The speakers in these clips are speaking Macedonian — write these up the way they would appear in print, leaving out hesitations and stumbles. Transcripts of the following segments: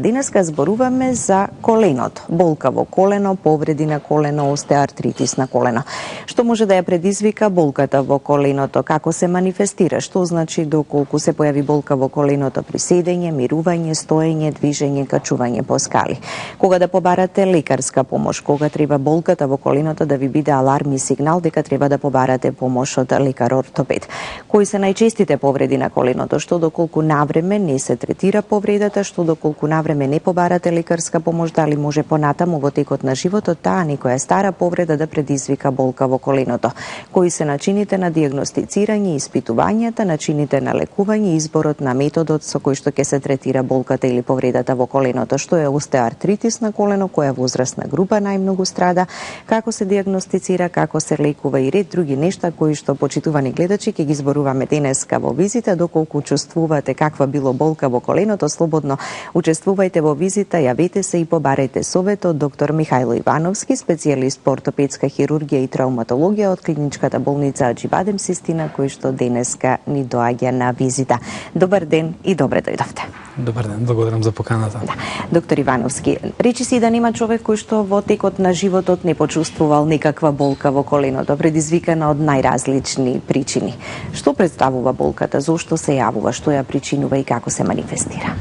Денеска зборуваме за коленото. Болка во колено, повреди на колено, остеартритис на колено. Што може да ја предизвика болката во коленото? Како се манифестира? Што значи доколку се појави болка во коленото при седење, мирување, стоење, движење, качување по скали? Кога да побарате лекарска помош? Кога треба болката во коленото да ви биде аларм и сигнал дека треба да побарате помош од лекар-ортопед? Кои се најчестите повреди на коленото? Што доколку навреме не се третира повредата? Што доколку време не побарате лекарска помош, дали може понатаму во текот на животот таа некоја стара повреда да предизвика болка во коленото? Кои се начините на дијагностицирање, испитувањата, начините на лекување, изборот на методот со кој што ќе се третира болката или повредата во коленото? Што е остеартритис на колено, која возрастна група најмногу страда, како се дијагностицира, како се лекува и ред други нешта кои што, почитувани гледачи, ќе ги зборуваме денеска во визита. Доколку чувствувате каква било болка во коленото, слободно учествувате во визита, јавете се и побарајте совет од доктор Михајло Ивановски, специјалист по ортопедска хирургија и травматологија од клиничката болница Аџибадем Систина, кој што денеска ни доаѓа на визита. Добар ден и добре дојдовте. Добар ден, благодарам за поканата. Да. Доктор Ивановски, речи си да нема човек кој што во текот на животот не почувствувал никаква болка во коленото, предизвикана од најразлични причини. Што представува болката, зошто се јавува, што ја причинува и како се манифестира?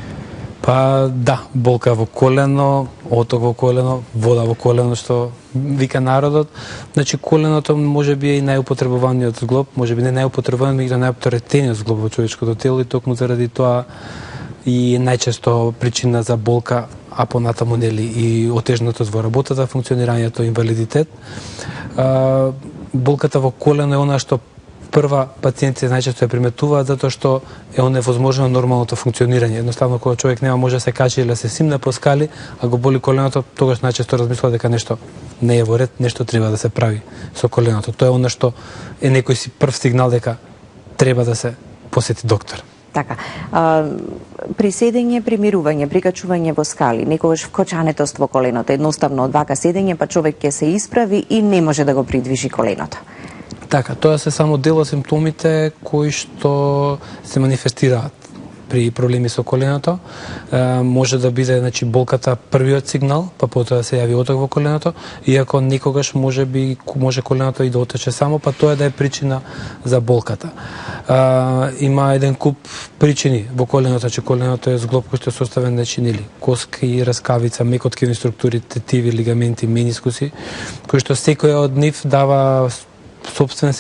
Па да, болка во колено, оток во колено, вода во колено, што вика народот. Значи коленото може би е и најупотребуваниот зглоб, може би не најупотребуваниот, меѓутоа најопторетениот зглоб во човечкото тело и токму заради тоа и најчесто причина за болка, а понатаму нели и отежнатост во работата, функционирањето, инвалидитет. Болката во колено е она што прва пациентите најчесто ја приметуваат затоа што е оневозможно нормалното функционирање. Едноставно кога човек нема може да се качи или да се симне по скали, а го боли коленото, тогаш најчесто размислува дека нешто не е во ред, нешто треба да се прави со коленото. Тоа е она што е некој си прв сигнал дека треба да се посети доктор. Така, при седење, при мирување, при качување во скали, некогаш вкочанетост во коленото, едноставно од вака седење, па човек ќе се исправи и не може да го придвижи коленото. Така, тоа се само дел од симптомите кои што се манифестираат при проблеми со коленото. Може да биде, значи, болката првиот сигнал, па потоа да се јави оток во коленото, иако некогаш може коленото и да отече само, па тоа да е причина за болката. Има еден куп причини во коленото, значи коленото е зглоб кој што е составен, значи, нели, коски, раскавица, мекоткивни структури, тетиви, лигаменти, менискуси, кои што секој од нив дава собствен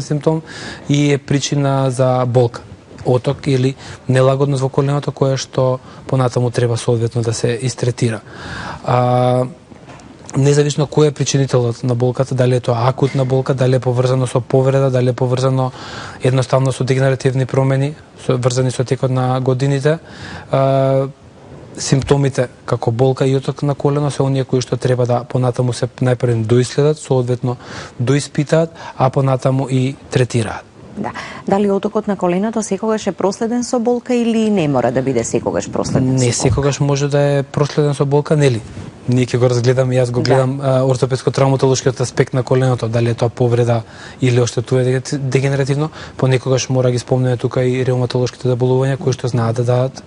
симптом и е причина за болка, оток или нелагодност во коленото, која што понатаму треба соодветно да се истретира. Независно кој е причинителот на болката, дали е тоа акутна болка, дали е поврзано со повреда, дали е поврзано едноставно со дегенеративни промени, врзани со текот на годините, симптомите како болка и оток на колено се оние кои што треба да понатаму се најпрво доиследат, соодветно доиспитаат, а понатаму и третираат. Да. Дали отокот на коленото секогаш е проследен со болка или не мора да биде секогаш проследен со болка? Не секогаш може да е проследен со болка, нели? Ние ќе го разгледаме, јас го гледам ортопедско-травматолошкиот аспект на коленото, дали е тоа повреда или оштетува дегенеративно, понекогаш мора ги спомнеме тука и ревматолошките заболувања кои што знаат да дадат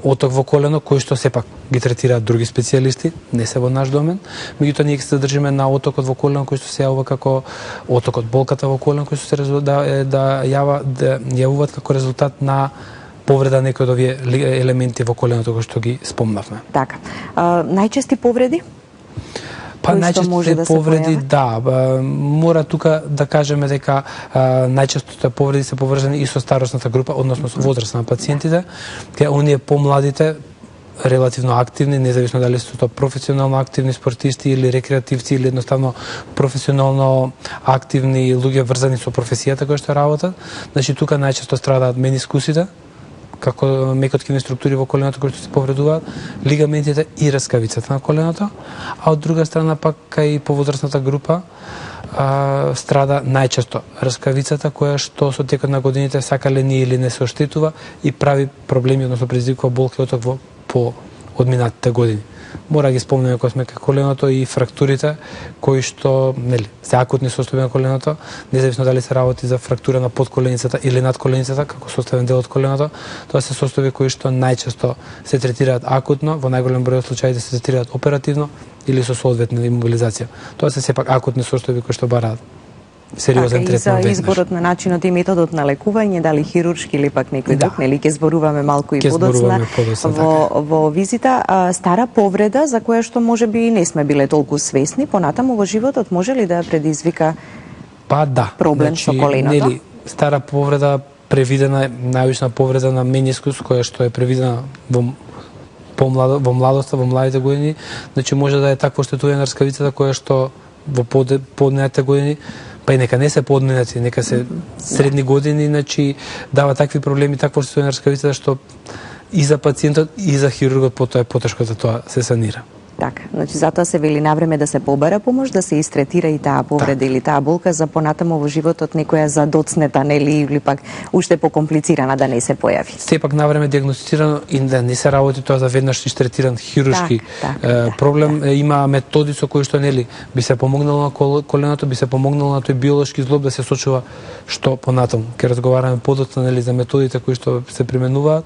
оток во колено, кои што сепак ги третираат други специјалисти, не се во наш домен. Меѓутоа ние ќе се задржиме на отокот во колено кој што се јавува како отокот, болката во колено кој што се јавуваат како резултат на повреда некои од овие елементи во коленото кои што ги спомнавме. Така. Најчести повреди? Па најчестите повреди, да, мора тука да кажеме дека најчестите повреди се поврзани и со старосната група, односно со возраста на пациентите, кај оние помладите релативно активни, независно дали се тоа професионално активни спортисти или рекреативци или едноставно професионално активни луѓе врзани со професијата која што работат. Значи тука најчесто страдаат менискусите, како мекоткивни структури во коленото кои што се повредуваат, лигаментите и раскавицата на коленото, а од друга страна пак кај повозрастната група страда најчесто раскавицата која што со текот на годините сакале ни или не се оштетува и прави проблеми, односно предизвикува болка и оток по од минатите години. Мора да ги спомнеме кога сме кај коленото и фрактурите кои што се акутни состојби на коленото, независно дали се работи за фрактура на подколеницата или над коленицата како составен дел од коленото, тоа се состојби кои што најчесто се третираат акутно, во најголем број од случаите се третираат оперативно или со соодветна имобилизација. Тоа се сепак акутни состојби кои што бараат сериозен третман веднаш. И за изборот на начинот и методот на лекување, дали хируршки или пак некој друг, нели ќе зборуваме малку и подоцна во визита. Стара повреда за која што можеби не сме биле толку свесни, понатаму во животот може ли да предизвика проблем со коленото? Нели, стара повреда превидена, најобична повреда на менискус која што е превидена во младоста, во младите години, значи може да е такво оштетување на рскавицата која што во поднените години, па и нека не се подненици, нека се средни години, значи дава такви проблеми, такво оштетување на рскавицата што и за пациентот и за хирургот потоа е потешко да тоа се санира. Така, значи затоа се вели навреме да се побара помош, да се истретира и таа повреда или таа болка за понатаму во животот некоја задоцнета, нели, или пак уште покомплицирана да не се појави. Сепак навреме диагностицирано и да не се работи тоа за веднаш истретиран хируршки проблем. Има методи со кои што нели би се помогнало на коленото, би се помогнало на тој биолошки зглоб да се сочува што понатаму. Ке разговараме подоцна нели за методите кои што се применуваат.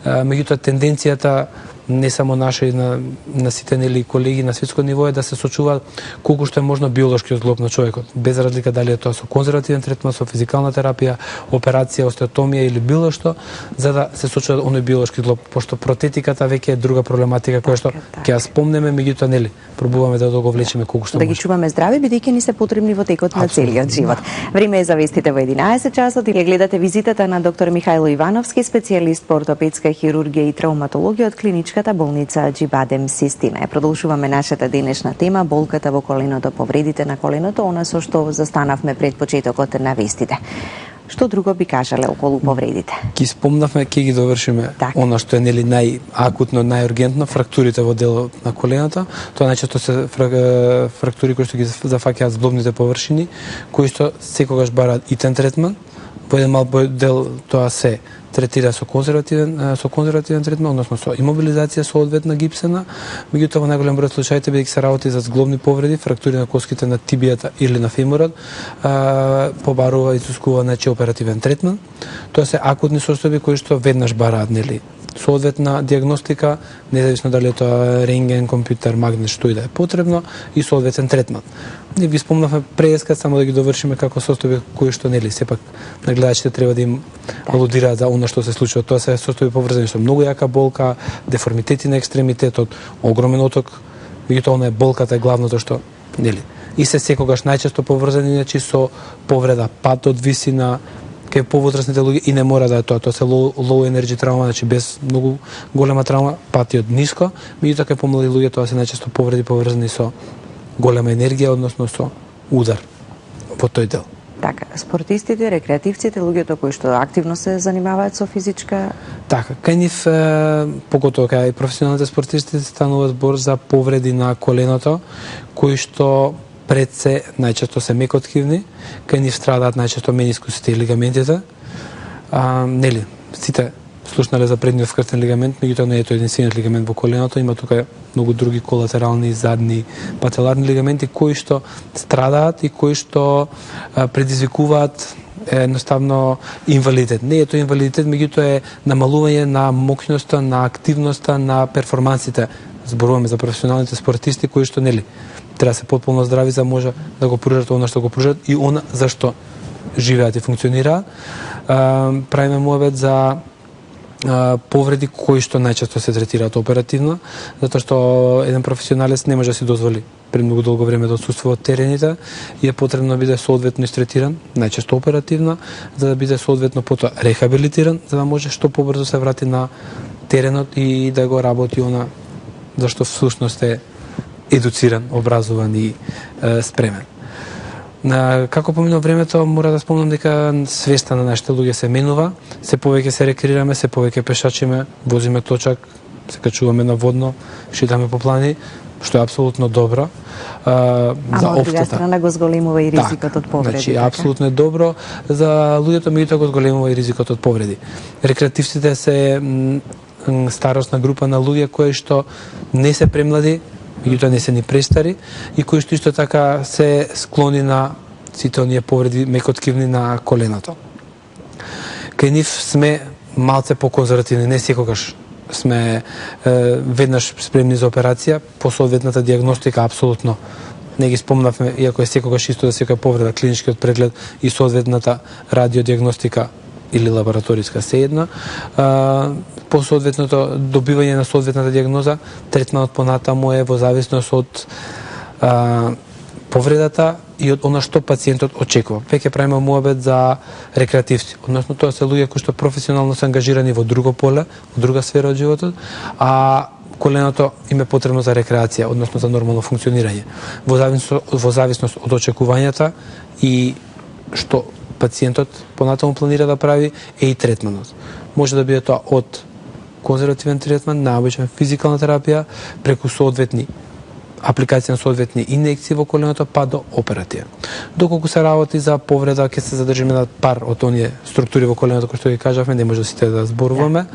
Меѓутоа тенденцијата не само наша и на сите нели колеги на светско ниво е да се сочуваат колку што е можно биолошкиот зглоб на човекот, без разлика дали е тоа со конзервативен третман, со физикална терапија, операција, остеотомија или било што, за да се сочува оној биолошки зглоб, пошто протетиката веќе е друга проблематика која што ќе ја спомнеме, меѓутоа нели пробуваме да го влечеме колку што да ги чуваме здрави бидејќи ни се потребни во текот на целиот живот. Време е за вестите во 11 часот и ја гледате визитата на доктор Михајло Ивановски, специјалист по ортопедска хирургија и травматологија од клиничката болница Џибадем Систина. Продолжуваме нашата денешна тема болката во коленото, повредите на коленото, она со што застанавме пред почетокот на вестите. Што друго би кажале околу повредите? Ки спомнавме, ќе ги довршиме она што е нели најакутно, најургентно, фрактурите во делот на коленото. Тоа најчесто се фрактури кои што ги зафаќаат зглобните површини, кои што секогаш бараат итен третман. Во еден мал дел тоа се третира со конзервативен третман, односно со имобилизација соодветна гипсена, меѓутоа во најголем број случаите бидејќи се работи за зглобни повреди, фрактури на коските на тибијата или на феморот, побарува и изискува оперативен третман. Тоа се акутни состојби кои што веднаш бараат нели соодветна диагностика, независно дали е тоа рентген, компјутер, магнет, што и да е потребно, и соодветен третман. Ние ги спомнавме преска, само да ги довршиме како состојби кои што нели сепак на гледачите треба да им алудираат за она што се случува. Тоа се состојби поврзани со многу јака болка, деформитети на екстремитетот, огромен оток, меѓутоа она е болката е главното што нели. И се секогаш најчесто поврзани со повреда пат од висина кај повозрасните луѓе и не мора да е тоа се low energy травма, значи без многу голема травма, патиот ниско, меѓутоа кај помлади луѓе тоа се најчесто повреди поврзани со голема енергија, односно со удар во тој дел. Така, спортистите, рекреативците, луѓето кои што активно се занимаваат со физичка... Така, кај нив, поготово кај професионалните спортисти станува збор за повреди на коленото, кои што пред се најчесто се мекоткивни, кај нив страдаат најчесто менискусите и лигаментите. Нели, сите слушнале за предниот вкртен лигамент, меѓутоа не е тој единствениот лигамент во коленото, има тука многу други колатерални, задни, пателарни лигаменти кои што страдаат и кои што предизвикуваат едноставно инвалидитет. Не е тоа инвалидитет, меѓутоа е намалување на моќноста, на активноста, на перформансите. Зборуваме за професионалните спортисти кои што нели треба се потполно здрави за може да го пружат она што го пружат и она за што живеат и функционираат. Правиме муабет за повреди кои што најчесто се третираат оперативно, затоа што еден професионалец не може да си дозволи премногу долго време да отсуствува од терените и е потребно да биде соодветно истретиран, најчесто оперативно, за да биде соодветно потоа рехабилитиран, за да може што побрзо се врати на теренот и да го работи она зашто всушност е едуциран, образован и спремен. Како поминува времето, мора да спомнам дека свеста на нашите луѓе се менува, се повеќе се рекреираме, се повеќе пешачиме, возиме точак, се качуваме на водно, шетаме по плани, што е апсолутно добро. За од друга страна го зголемува и ризикот од повреди. Значи, апсолутно е добро за луѓето, меѓутоа го зголемува и ризикот од повреди. Рекреативците се старосна група на луѓе кои што не се премлади, меѓутоа не се ни престари и кои што исто така се склони на сите оние повреди мекоткивни на коленото. Кај нив сме малце по-конзервативни, не секогаш сме веднаш спремни за операција, по соодветната диагностика апсолутно не ги спомнавме, иако е секогаш исто да секоја повреда, клиничкиот преглед и соодветната радиодиагностика или лабораториска се една. По соодветното добивање на соодветната диагноза, третманот понатаму е во зависност од повредата и од она што пациентот очекува. Веќе правиме муабет за рекреативци, односно тоа се луѓе кои што професионално се ангажирани во друго поле, во друга сфера од животот, а коленото им е потребно за рекреација, односно за нормално функционирање. Во зависност од очекувањата и што пациентот понатаму планира да прави е и третманот. Може да биде тоа од конзервативен третман, наобична физикална терапија, преку соодветни апликација на соодветни инекции во коленото, па до оператија. Доколку се работи за повреда, ќе се задржиме на пар од оние структури во коленото кои што ги кажавме, не може да сите да зборуваме.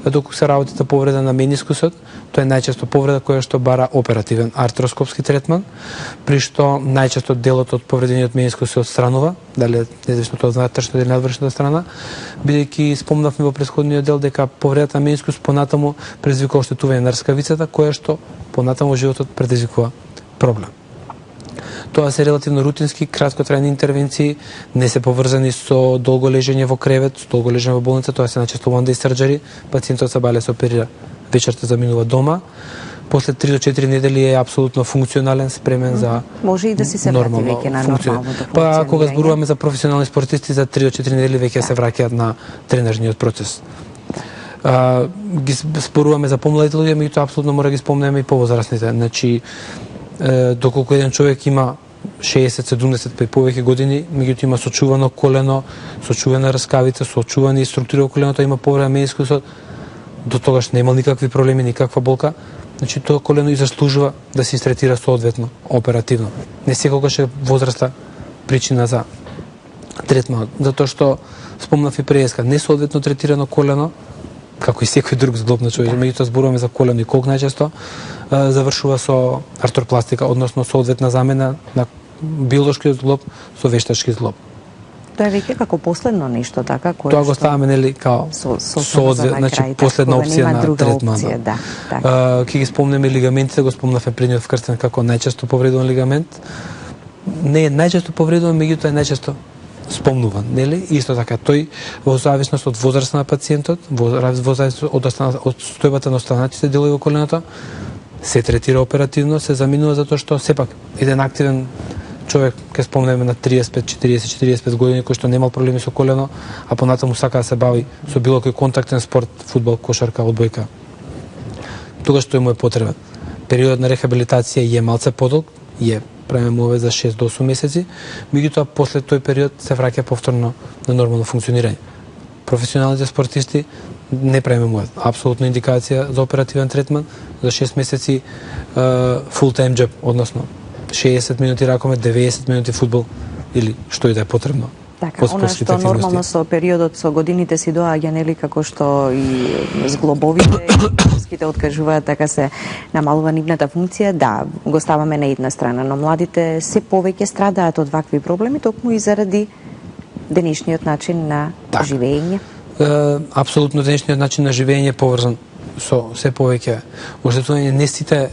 Доколку се работи за повреда на менискусот, тоа е најчесто повреда која што бара оперативен артроскопски третман, при што најчесто делот од повредениот менискус се отстранува, дали независно тоа од внатрешната или надвршната страна, бидејќи спомнавме во претходниот дел дека повредата на менискус понатаму предизвикува оштетување на рскавицата, која што понатаму во животот предизвикува проблем. Тоа се релативно рутински, краткотрајни интервенции, не се поврзани со долго лежење во кревет, со долго лежење во болница, тоа се најчесто one day surgery, пациентот се бале се оперира, вечерта заминува дома, после 3 до 4 недели е апсолутно функционален, спремен за може и да си се врати веќе на нормалното функционирање. Па кога зборуваме за професионални спортисти, за 3 до 4 недели веќе се враќаат на тренажниот процес. Ги споруваме за помладите луѓе, меѓутоа апсолутно мора да ги спомнеме и повозрастните. Значи, доколку еден човек има 60, 70 па и повеќе години, меѓутоа има сочувано колено, сочувана раскавица, сочувани структури во коленото, има повреда менискусот, до тогаш не имал никакви проблеми, никаква болка, значи тоа колено и заслужува да се истретира соодветно, оперативно. Не секогаш е возраста причина за третманот, затоа што спомнав и преска, несоодветно третирано колено, како и секој друг зглоб на човек, меѓутоа зборуваме за колено и колк најчесто завршува со артропластика, односно соодветна замена на биолошкиот зглоб со вештачки зглоб. Тоа е веќе како последно нешто, така, кое тоа го ставаме нели као значи последна опција на третман. Да, ќе ги спомнеме лигаментите, го спомнавме предниот вкрстен како најчесто повредуван лигамент. Не е најчесто повредуван, меѓутоа е најчесто спомнуван, нели? Исто така тој во зависност од возраста на пациентот, во зависност од состојбата на останатите делови во коленото, се третира оперативно, се заминува затоа што сепак еден активен човек, ке спомнеме на 35, 40, 45 години, кој што немал проблеми со колено, а понатаму сака да се бави со било кој контактен спорт, фудбал, кошарка, одбојка. Тогаш тој му е потребен. Периодот на рехабилитација е малце подолг, правиме муабет за 6 до 8 месеци, меѓутоа после тој период се враќа повторно на нормално функционирање. Професионалните спортисти не правиме муабет. Апсолутно индикација за оперативен третман за 6 месеци full time job, односно 60 минути ракомет, 90 минути фудбал или што и да е потребно. Така, она што нормално со периодот со годините си доаѓа, нели, како што и зглобовите и откажуваат, така се намалува нивната функција, да, го ставаме на една страна, но младите се повеќе страдаат од вакви проблеми, токму и заради денешниот начин на живење. Апсолутно денешниот начин на живење е поврзан со се повеќе оштетување. Не сите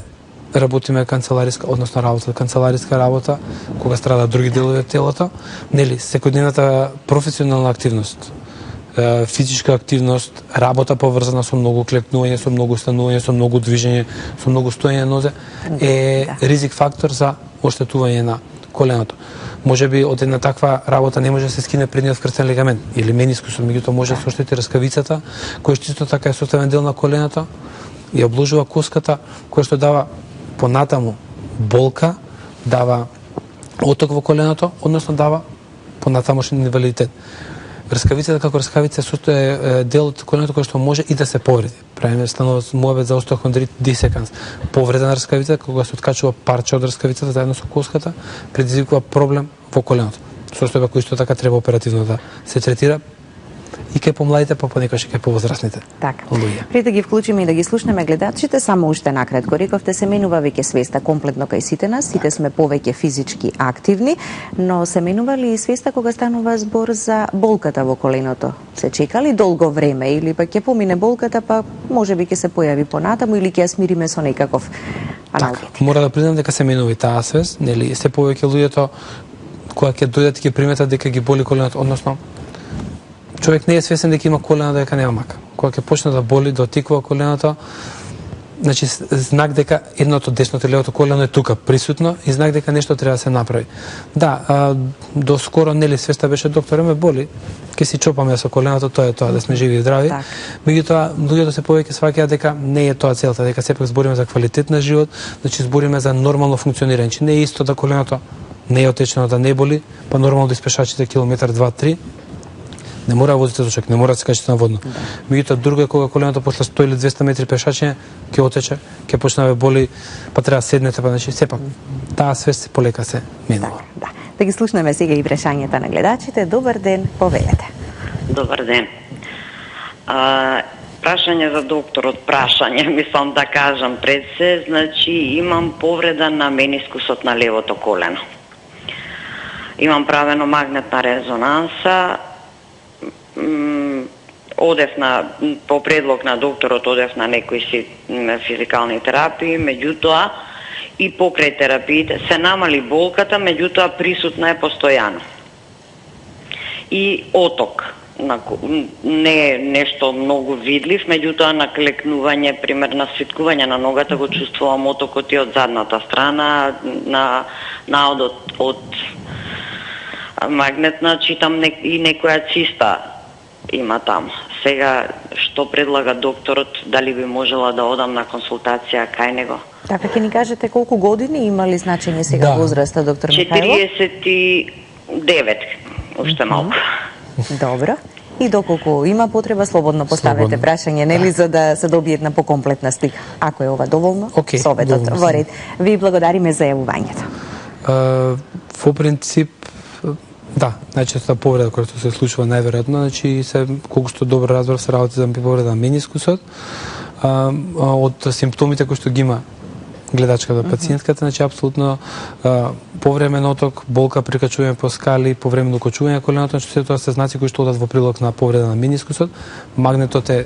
работиме канцелариска, односно работа, канцелариска работа, кога страдаат други делови од телото, нели, секојдневната професионална активност, физичка активност, работа поврзана со многу клекнување, со многу станување, со многу движење, со многу стоење на нозе, е ризик фактор за оштетување на коленото. Може би од една таква работа не може да се скине предниот вкрстен лигамент или менискусот, меѓутоа може да се оштети раскавицата, која што исто така е составен дел на коленото и обложува коската, која што дава понатаму болка, дава оток во коленото, односно дава понатамошен инвалидитет. Раскавицата како раскавица е дел од коленото кој што може и да се повреди. Правиме станува муабет за остеохондрит дисеканс. Повреда на раскавицата, кога се откачува парче од раскавицата заедно со коската, предизвикува проблем во коленото. Состојба кој исто така треба оперативно да се третира. и кај помладите, па понекогаш и кај повозрастните Така. луѓе. Пред да ги вклучиме и да ги слушнеме гледачите, само уште накратко рековте, се менува веќе свеста комплетно кај сите нас, сите сме повеќе физички активни, но се менува ли и свеста кога станува збор за болката во коленото? Се чека ли долго време или пак ќе помине болката, па можеби ќе се појави понатаму или ќе ја смириме со некаков аналгетик? Така, мора да признам дека се менува и таа свест, нели, се повеќе луѓето кога ќе дојдат ќе приметат дека ги боли коленото, односно човек не е свесен дека има колена, дека нема мака. Кога ќе почне да боли, да отикува коленото, значи знак дека едното, десното, левото колено е тука присутно и знак дека нешто треба да се направи. Да, до скоро нели свеста беше докторе ме боли, ќе си чопаме со коленото, тоа е тоа, да сме живи и здрави. Меѓутоа, луѓето се повеќе сваќаат дека не е тоа целта, дека сепак збориме за квалитет на живот, значи збориме за нормално функционирање. Значи не е исто да коленото не е отечено, да не боли, па нормално да испешачите километар, 2-3, не мора да возите сочек, не мора да се качите на водно. Меѓутоа друго е кога коленото после 100 или 200 метри пешачење ќе отече, ќе почне да боли, па треба да седнете, па значи сепак таа свест полека се менува. Да. Да ги слушнеме сега и прашањата на гледачите. Добар ден, повелете. Добар ден. Прашање за докторот, мислам да кажам пред се, значи имам повреда на менискусот на левото колено. Имам правено магнетна резонанса, одев по предлог на докторот, одев на некои си физикални терапии, меѓутоа и покрај терапиите се намали болката, меѓутоа присутна е постојано. И оток, не е нешто многу видлив, меѓутоа на клекнување, пример на свиткување на ногата го чувствувам отокот и од задната страна, на наодот од магнетна, читам и некоја циста има таму. Сега, што предлага докторот, дали би можела да одам на консултација кај него? Така, ќе ни кажете колку години има ли значење сега возраста, доктор Михајлов? 49, уште малку. Добро. И доколку има потреба, слободно поставете прашање, нели, за да се добие една покомплетна слика. Ако е ова доволно, советот во ред. Ви благодариме за јавувањето. Во принцип, да, најчеста повреда која се случува најверојатно, значи се колку што добро разбрав се работи за повреда на менискусот. Од симптомите кои што ги има гледачката, пациентката, значи апсолутно повремен оток, болка, прикачување по скали, повремено кочување коленото, значи се тоа се знаци кои што одат во прилог на повреда на менискусот. Магнетот е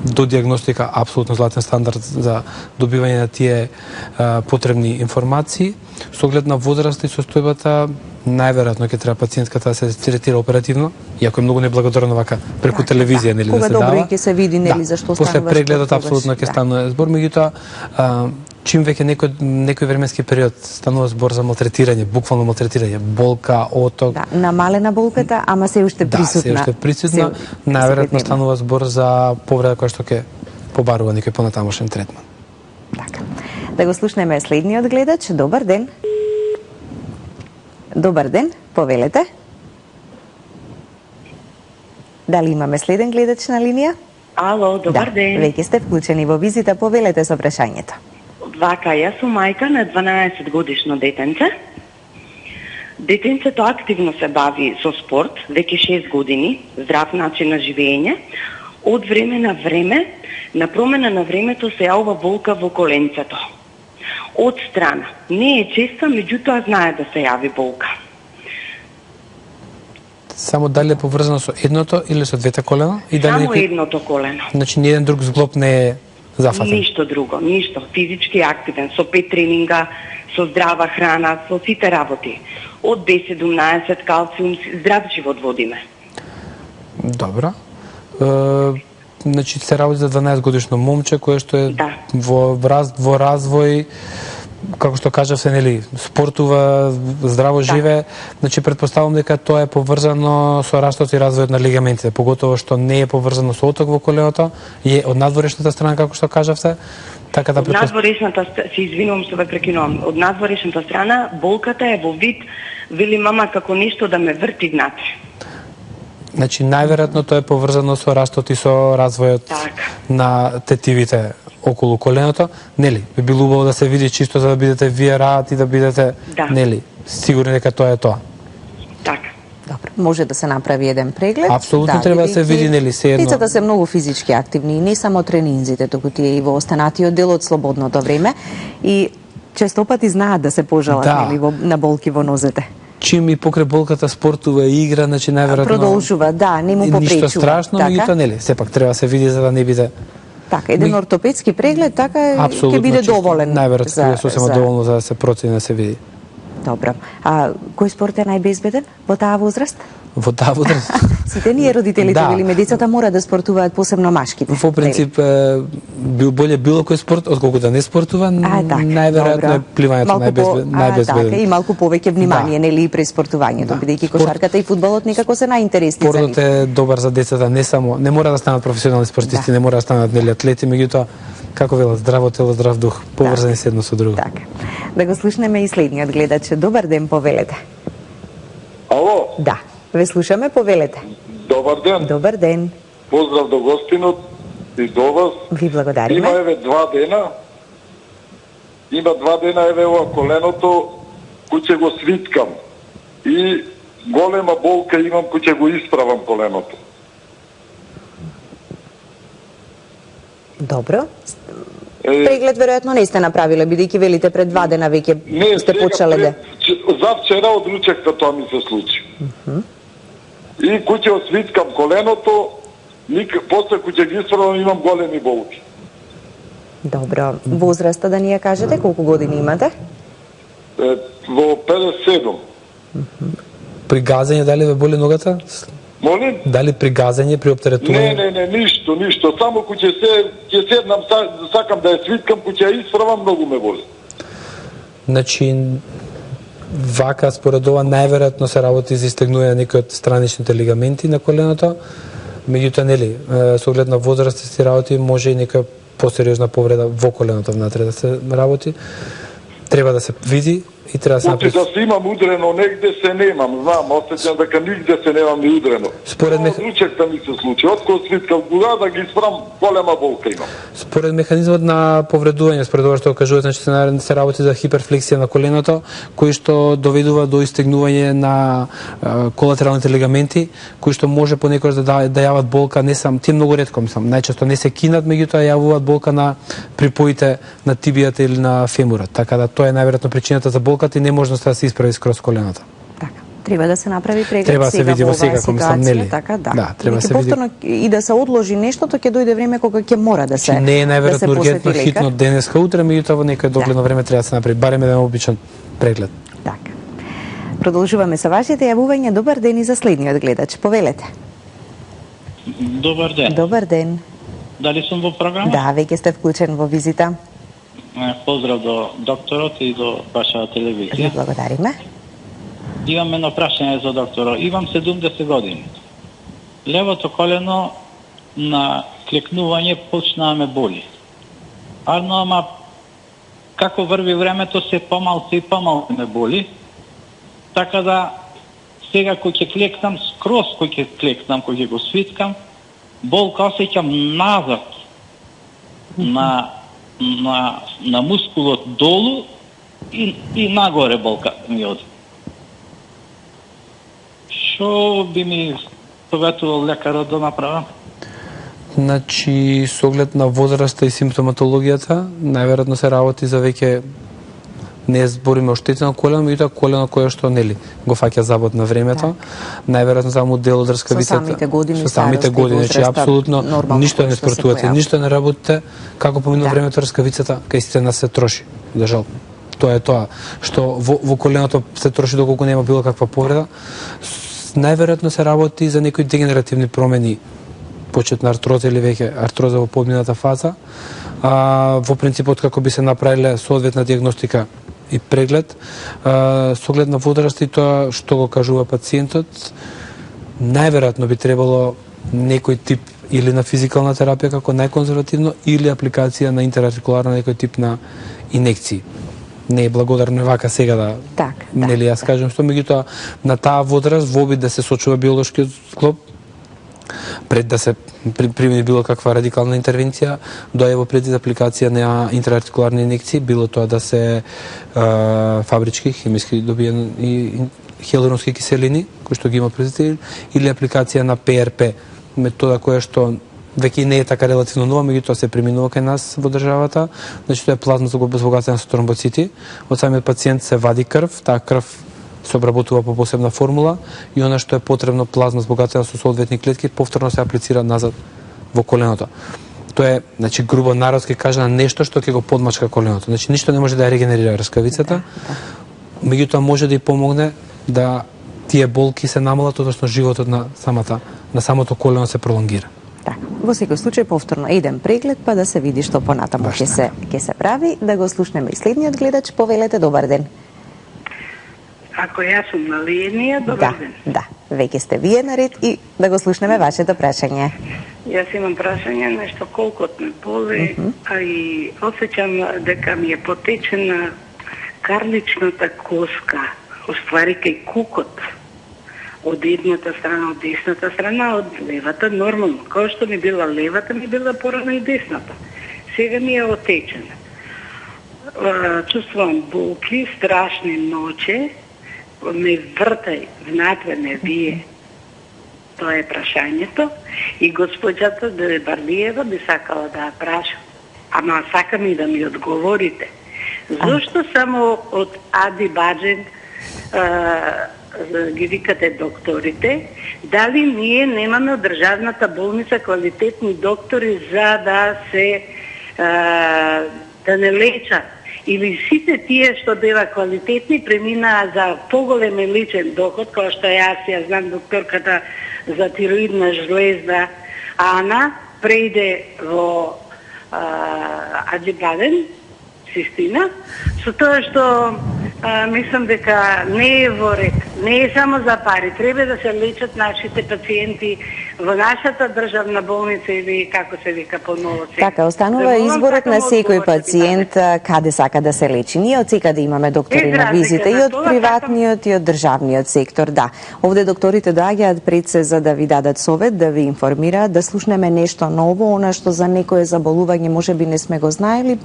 до диагностика апсолутно златен стандард за добивање на тие потребни информации. Со оглед на возраста и состојбата, најверојатно ќе треба пациентката да се третира оперативно, иако е многу неблагодарно вака преку телевизија, нели, да се дава. Кога добро ќе се види, нели, зашто станува. После прегледот апсолутно ќе станува збор, меѓутоа чим веќе некој временски период станува збор за малтретирање, буквално малтретирање, болка, оток. Да, намалена болката, ама се уште присутна. Да, се уште присутна, најверојатно станува збор за повреда која што ќе побарува некој понатамошен третман. Така. Да го слушнеме следниот гледач. Добар ден. Добар ден, повелете. Дали имаме следен гледач на линија? Ало, добар ден. Веќе сте вклучени во визита, повелете со прашањето. Вака, јас сум мајка на 12 годишно детенце. Детенцето активно се бави со спорт, веќе 6 години, здрав начин на живење. Од време на време, на промена на времето се јавува болка во коленцето. Од страна. Не е честа, меѓутоа знае да се јави болка. Само дали е поврзано со едното или со двете колена? И дали Само едното колено. Значи ниеден друг зглоб не е зафатен? Ништо друго, ништо. Физички активен, со 5 тренинга, со здрава храна, со сите работи. Од B17, калциум, здрав живот водиме. Добро. Значи се работи за 12 годишно момче кое што е во развој, како што кажавте, нели, спортува, здраво живе, значи предпоставувам дека тоа е поврзано со растот и развојот на лигаментите, поготово што не е поврзано со оток во коленото, е од надворешната страна, како што кажавте, така да надворешната, се извинувам што ве прекинувам, од надворешната страна болката е во вид, вели мама, како нешто да ме врти внатре. Значи, најверојатно тоа е поврзано со растот и со развојот на тетивите околу коленото. Нели, би било убаво да се види чисто за да бидете вие раат и да бидете, нели, сигурни дека тоа е тоа. Така. Добро, може да се направи еден преглед. Апсолутно треба да се види, нели, се едно. Децата се многу физички активни, не само тренинзите, туку тие и во останатиот дел од слободното време и често пати знаат да се пожалат, нели, на болки во нозете. Чим и покрај болката спортува и игра, значи најверојатно продолжува, да, не му попречува. Ништо страшно, меѓутоа нели, сепак треба да се види за да не биде. Така, еден ортопедски преглед така ќе биде доволен. Најверојатно сосема доволно за да се процени да се види. Добро. А кој спорт е најбезбеден во таа возраст? Во таа возраст? Сите ние родителите велиме децата мора да спортуваат, посебно машките. Во принцип боле било кој спорт отколку да не спортува, најверојатно е пливањето најбезбеден. Така, и малку повеќе внимание нели и при спортувањето, бидејќи кошарката и фудбалот некако се најинтересни за нив. Спортот е добар за децата, не мора да станат професионални спортисти, не мора да станат нели атлети, меѓутоа како велат, здраво тело, здрав дух, поврзани се едно со друго. Така. Да го слушнеме и следниот гледач. Добар ден, повелете. Ало? Да, ве слушаме, повелете. Добар ден. Добар ден. Поздрав до гостинот и до вас. Ви благодариме. Има еве 2 дена. Има 2 дена еве ова коленото кој ќе го свиткам. И голема болка имам кој ќе го исправам коленото. Добро. Преглед веројатно не сте направиле, бидејќи велите пред 2 дена веќе сте почеле да. Завчера од ручекта тоа ми се случи. И кој ќе освиткам коленото, после кој ќе ги исправам имам големи болки. Добро. Возраста да ни ја кажете, колку години имате? Во 57. При газење дали ве боли ногата? Молим? Дали при газење, при оптеретување? Не, ништо. Само кој ќе седнам, сакам да ја свиткам, кој ќе ја исправам, многу ме боли. Значи, вака според ова најверојатно се работи за истегнување на некои од страничните лигаменти на коленото, меѓутоа нели, со оглед на возраст и се работи, може и нека посериозна повреда во коленото внатре да се работи. Треба да се види и треба да се направи. Да се имам удрено негде се немам, знам, осеќам дека нигде се немам ни удрено. Според ручекта ми се случи, откој свиткав кога да ги испрам, голема болка имам. Според механизмот на повредување, според ова што кажувате, значи се работи за хиперфлексија на коленото, кој што доведува до истегнување на колатералните лигаменти, кои што може понекогаш да јават болка, не сам, тие многу ретко мислам, најчесто не се кинат, меѓутоа јавуваат болка на припоите на тибијата или на фемурот. Така да тоа е најверојатно причината за болката и не може да се исправи скроз коленото. Така. Треба да се направи преглед. Треба да се види во секако, мислам, нели? Така, да. Да, треба да се види. Повторно и да се одложи нештото, ќе дојде време кога ќе мора да се не е најверојатно ургентно хитно денеска утре, меѓутоа во некој догледно време треба да се направи барем еден обичен преглед. Така. Продолжуваме со вашите јавувања. Добар ден и за следниот гледач. Повелете. Добар ден. Добар ден. Дали сум во програма? Да, веќе сте вклучен во визита. Поздрав до докторот и до вашата телевизија. Ви благодариме. Имам едно прашање за докторот. Имам 70 години. Левото колено на клекнување почнаа ме боли. Ама како врви времето се помалку и помалку ме боли. Така да сега кој ќе клекнам, скроз кој ќе клекнам, кој ќе го свиткам, болка осеќам назад на мускулот долу и нагоре болка ми оди. Што би ми советувал лекарот да направам? Значи, со оглед на возраста и симптоматологијата, најверојатно се работи за веќе не збориме оштетено колено, меѓутоа колено кое што нели го фаќа забот на времето. Најверојатно само дел од рскавицата. Со самите години, значи апсолутно ништо не спортувате, ништо не работите, како поминува времето рскавицата, кај сите нас се троши. За жал. Тоа е тоа што во коленото се троши доколку нема било каква повреда. Најверојатно се работи за некои дегенеративни промени, почет на артроза или веќе артроза во подмината фаза. Во принципот како би се направиле соодветна диагностика и преглед, со оглед на возраст и тоа што го кажува пациентот, најверојатно би требало некој тип или на физикална терапија како најконзервативно или апликација на интерартикуларна некој тип на инекции. Не е благодарно вака сега да нели јас кажам што, меѓутоа на таа возраст во обид да се сочува биолошкиот склоп, пред да се примени било каква радикална интервенција, доаѓа пред апликација на интерартикуларни инекции, било тоа да се фабрички, хемиски добиен и хиалуронски киселини, кои што ги има производители, или апликација на ПРП, метода која што веќе не е така релативно нова, меѓутоа се преминува кај нас во државата. Значи тоа е плазма за збогатена со тромбоцити. Од самиот пациент се вади крв, таа крв се обработува по посебна формула и она што е потребно, плазма збогатена со соодветни клетки, повторно се аплицира назад во коленото. Тоа е, значи, грубо народски кажано, нешто што ќе го подмачка коленото. Значи, ништо не може да ја регенерира рскавицата, меѓутоа може да ја помогне да тие болки се намалат, односно животот на самото колено се пролонгира. Така. Во секој случај повторно еден преглед па да се види што понатаму ќе се прави. Да го слушнеме и следниот гледач. Повелете, добар ден. Ако јас сум на линија, добар ден. Да, веќе сте вие наред и да го слушнеме вашето прашање. Јас имам прашање, нешто колкот ме боли, а и осеќам дека ми е потечена карличната коска, уствари кај кукот, од едната страна, од десната страна, од левата, нормално. Као што ми била левата, ми била порано и десната. Сега ми е отечена. Чувствувам болки, страшни ноќе, ме вртај, внатре ме бие. Тоа е прашањето. И госпоđата Бардиева би сакала да ја прашам. Ама сакам и да ми одговорите. Зошто само од Ади Баджен ги викате докторите? Дали ние немаме од државната болница квалитетни доктори за да се да не лечат? Или сите тие што беа квалитетни преминаа за поголем личен доход, кој што ја знам докторката за тироидна жлезда Ана, прејде во Аджибаден, Систина, со тоа што мислам дека не е во ред, не е само за пари, треба да се лечат нашите пациенти во нашата државна болница или како се вика поново. Така, останува изборот на секој пациент каде сака да се лечи. Ние од секаде имаме доктори на визита и од приватниот и од државниот сектор, да. Овде докторите доаѓаат пред се за да ви дадат совет, да ви информираат, да слушнеме нешто ново, она што за некое заболување можеби не сме го знаели,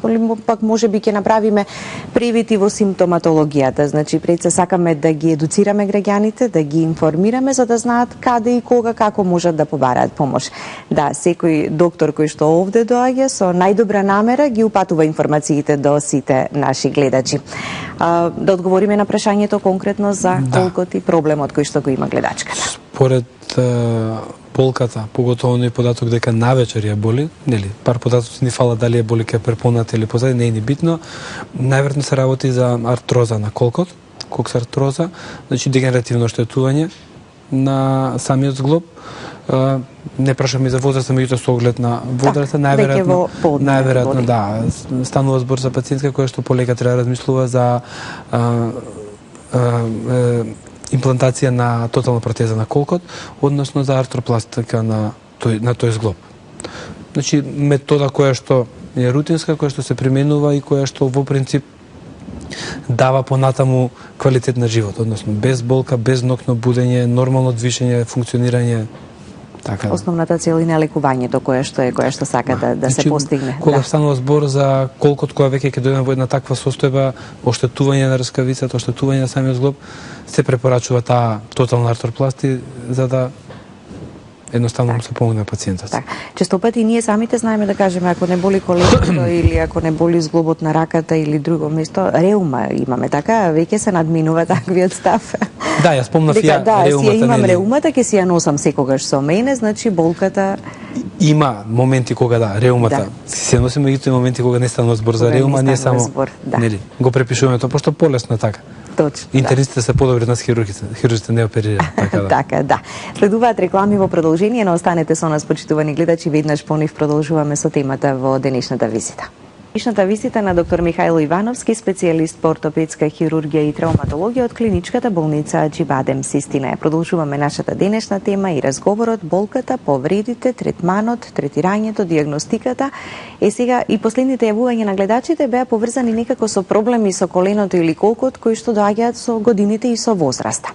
пак можеби ќе направиме привити во симптоматологијата. Значи, пред се сакаме да ги едуцираме граѓаните, да ги информираме за да знаат каде и кога, како можат да побараат помош. Да, секој доктор кој што овде доаѓа со најдобра намера ги упатува информациите до сите наши гледачи. Да одговориме на прашањето конкретно за болкот и проблемот кој што го има гледачката. Според болката, поготово и податок дека навечер ја боли, нели, пар податоци ни фала дали ја боли кај препоната или позади, не е ни битно. Најверојатно се работи за артроза на колкот, коксартроза, значи дегенеративно оштетување на самиот зглоб. Не прашам и за возраста, меѓутоа со оглед на возраста, најверојатно да, станува збор за пациентка која што полека треба да размислува за имплантација на тотална протеза на колкот, односно за артропластика на тој зглоб. Значи, метода која што е рутинска, која што се применува и која што во принцип дава понатаму квалитет на живот, односно без болка, без ноќно будење, нормално движење, функционирање. Така. Основната цел и на лекувањето која што сака да се постигне. Кога станува збор за колкот која веќе ќе дојдеме во една таква состојба, оштетување на рскавицата, оштетување на самиот зглоб, се препорачува таа тотална артропласти за да едноставно се помогне на пациентот. Так. Често пати ние самите знаеме да кажеме ако не боли коленото или ако не боли зглобот на раката или друго место, реума имаме, така, веќе се надминува таквиот став. Да, ја спомнав ја реумата. Да, имам реумата, ќе си ја носам секогаш со мене, значи болката има моменти кога реумата се носи, меѓутоа моменти кога не станува збор за реума, ние само нели го препишуваме тоа пошто полесно е така. Точно. Интернистите се подобри од нас хирургите не оперираат, така да. Така, да. Следуваат реклами во продолжение, но останете со нас, почитувани гледачи, веднаш понив продолжуваме со темата во денешната визита. Денешната визита на доктор Михајло Ивановски, специјалист по ортопедска хирургија и травматологија од клиничката болница Аџибадем Систина. Продолжуваме нашата денешна тема и разговорот, болката, повредите, третманот, третирањето, дијагностиката. Сега и последните јавувања на гледачите беа поврзани некако со проблеми со коленото или колкот кои што доаѓаат со годините и со возраста.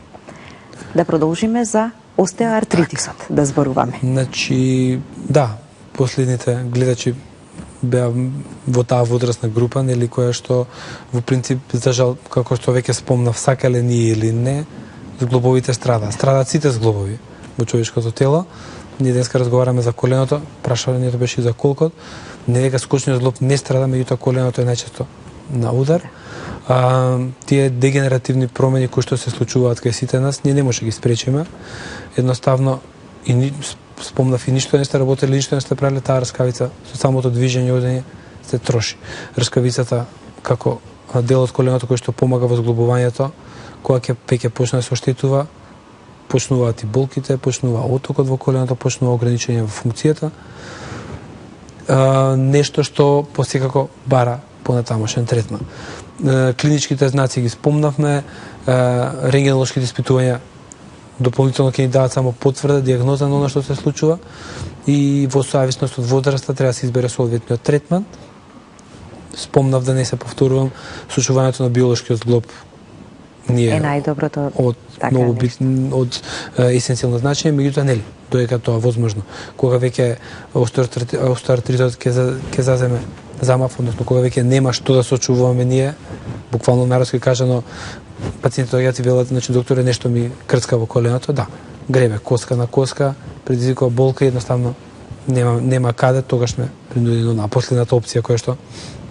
Да продолжиме за остеоартритисот, да зборуваме. Значи, да, последните гледачи беа во таа возрастна група, нели, која што во принцип, за жал, како што веќе спомнав, сакале ние или не, зглобовите страдаат сите зглобови во човечкото тело. Ние денеска разговараме за коленото, прашањето беше и за колкот. Не дека скочниот зглоб не страда, меѓутоа коленото е најчесто на удар. Тие дегенеративни промени кои што се случуваат кај сите нас, ние не може да ги спречиме. Едноставно, и спомнав и ништо не сте работели, ништо не сте правили, таа раскавица со самото движење одење се троши. Раскавицата како дел од коленото кој што помага во зглобувањето, кога ќе веќе почне да се оштетува, почнуваат и болките, почнува отокот во коленото, почнува ограничење во функцијата. Нешто што посекако бара понатамошен третман. Клиничките знаци ги спомнавме, рентгенолошките испитувања дополнително ќе ни дадат само потврда, дијагноза на она што се случува и во зависност од возраста треба да се избере соодветниот третман. Спомнав да не се повторувам, случувањето на биолошкиот зглоб ние е најдоброто од многу битно, од есенцијално значење, меѓутоа нели, додека тоа возможно. Кога веќе остеоартритот ќе заземе замав, односно кога веќе нема што да сочувуваме ние, буквално народски кажано, пациентите доаѓаат и велат, значи докторе, нешто ми крцка во коленото, да, гребе коска на коска, предизвикува болка и едноставно нема каде, тогаш сме принудени на последната опција која што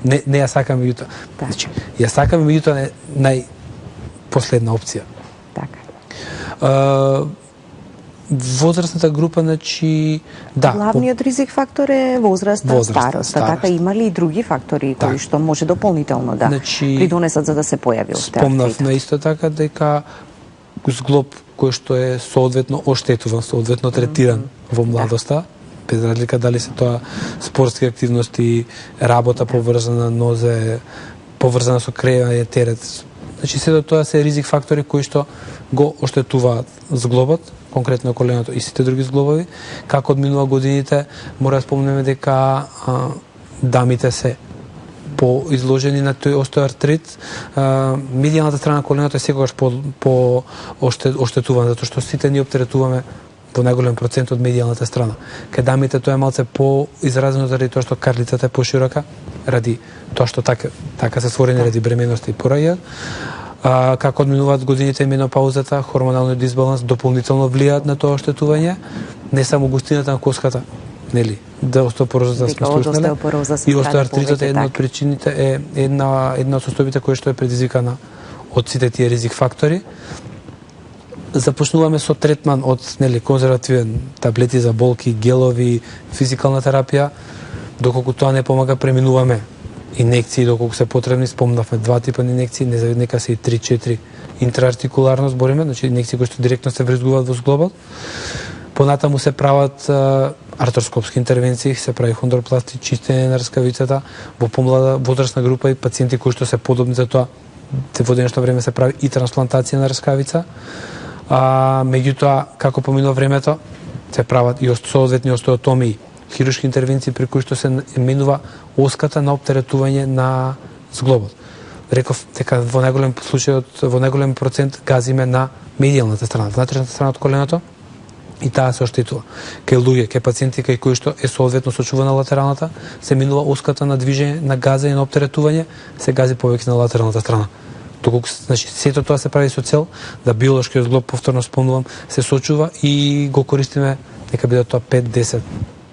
не ја сакаме, меѓутоа. Значи, ја сакаме, меѓутоа најпоследна опција. Така. Возрастната група, значи, да. Главниот ризик фактор е возраста, староста. Така, има ли и други фактори кои што може дополнително да придонесат за да се појави остеоартрит? Спомнавме исто така дека зглоб кој што е соодветно оштетуван, соодветно третиран во младоста, без разлика дали се тоа спортски активности, работа поврзана нозе, поврзана со креање, терет. Значи, сето тоа се ризик фактори кои што го оштетуваат зглобот, конкретно коленото и сите други зглобови. Како одминува годините, мора да спомнеме дека дамите се поизложени на тој остеоартрит. Медијалната страна на коленото е секогаш по оштетувана, затоа што сите ние оптеретуваме во најголем процент од медијалната страна. Кај дамите тоа е малце поизразено заради тоа што карлицата е поширока, ради тоа што така се створени ради бременоста и пораѓаат. Како одминуваат годините и менопаузата, хормоналниот дисбаланс дополнително влијаат на тоа оштетување, не само густината на коската, нели, да остеопорозата сме слушнали. И остеоартритот е една од причините, е една од состојбите која што е предизвикана од сите тие ризик фактори. Започнуваме со третман од конзервативен, таблети за болки, гелови, физикална терапија, доколку тоа не помага, преминуваме инекции доколку се потребни, спомнавме 2 типа инекции, нека се и 3-4 интраартикуларно збориме, значи инекции кои што директно се врзгуваат во зглобот. Понатаму се прават артроскопски интервенции, се прави хондропласти, чистење на раскавицата во помлада возрастна група и пациенти кои што се подобни за тоа. Во денешно време се прави и трансплантација на раскавица. Меѓутоа, како поминува времето, се прават и соодветни остеотомии, хируршки интервенции при кои што се менува оската на оптеретување на зглобот. Реков дека во најголем случај, во најголем процент газиме на медијалната страна, внатрешната страна од коленото, и таа се оштетува. Кај луѓе, кај пациенти кај кои што е соодветно сочувана латералната, се минува оската на движење, на газење, на оптеретување, се гази повеќе на латералната страна. Доколку, значи, сето тоа се прави со цел да биолошкиот зглоб, повторно спомнувам, се сочува и го користиме, нека биде тоа 5, 10,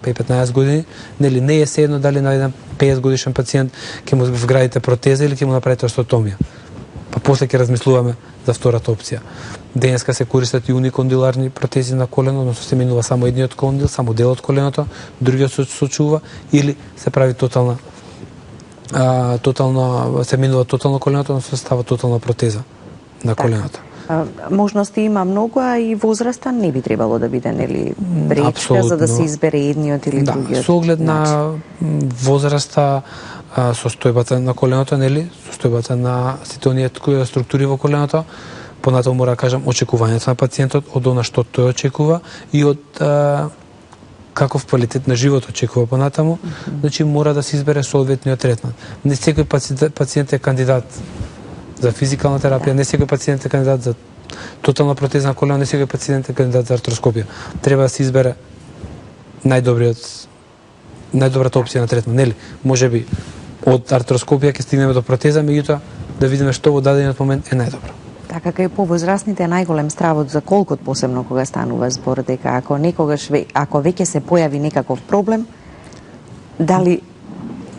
15 години, нели не е седно дали на еден 50 годишен пациент ќе му вградите протеза или ќе му направите остеотомија. Па после ќе размислуваме за втората опција. Денеска се користат и уникондиларни протези на колено, но се минува само едниот кондил, само дел од коленото, другиот се сочува или се прави се минува тотално коленото, но се става тотална протеза на коленото. Можности има многу, а и возраста не би требало да биде, нели, пречка за да се избере едниот или другиот. Да, со оглед на возраста, состојбата на коленото, нели, состојбата на сите оние структури во коленото, понатаму мора да кажам очекувањето на пациентот, од она што тој очекува и од каков квалитет на живот очекува понатаму, значи мора да се избере соодветниот третман. Не секој пациент е кандидат за физикална терапија, не секој пациент е кандидат за тотална протеза на колено, не секој пациент е кандидат за артроскопија. Треба да се избере најдобрата опција на третман, нели? Можеби од артроскопија ќе стигнеме до протеза, меѓутоа да видиме што во дадениот момент е најдобро. Така кај повозрастните е најголем стравот за колкот, посебно кога станува збор дека ако некогаш ако веќе се појави некаков проблем, дали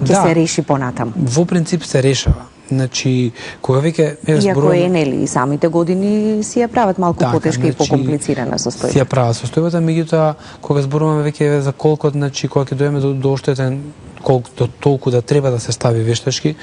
ќе се реши понатаму? Во принцип се решава. Значи, кога веќе иако е нели и самите години си ја прават малку потешка и покомплицирана состојба. Си ја прават состојбата, меѓутоа кога зборуваме веќе за колкот, значи кога ќе дојдеме до оштетен колку толку да треба да се стави вештачки,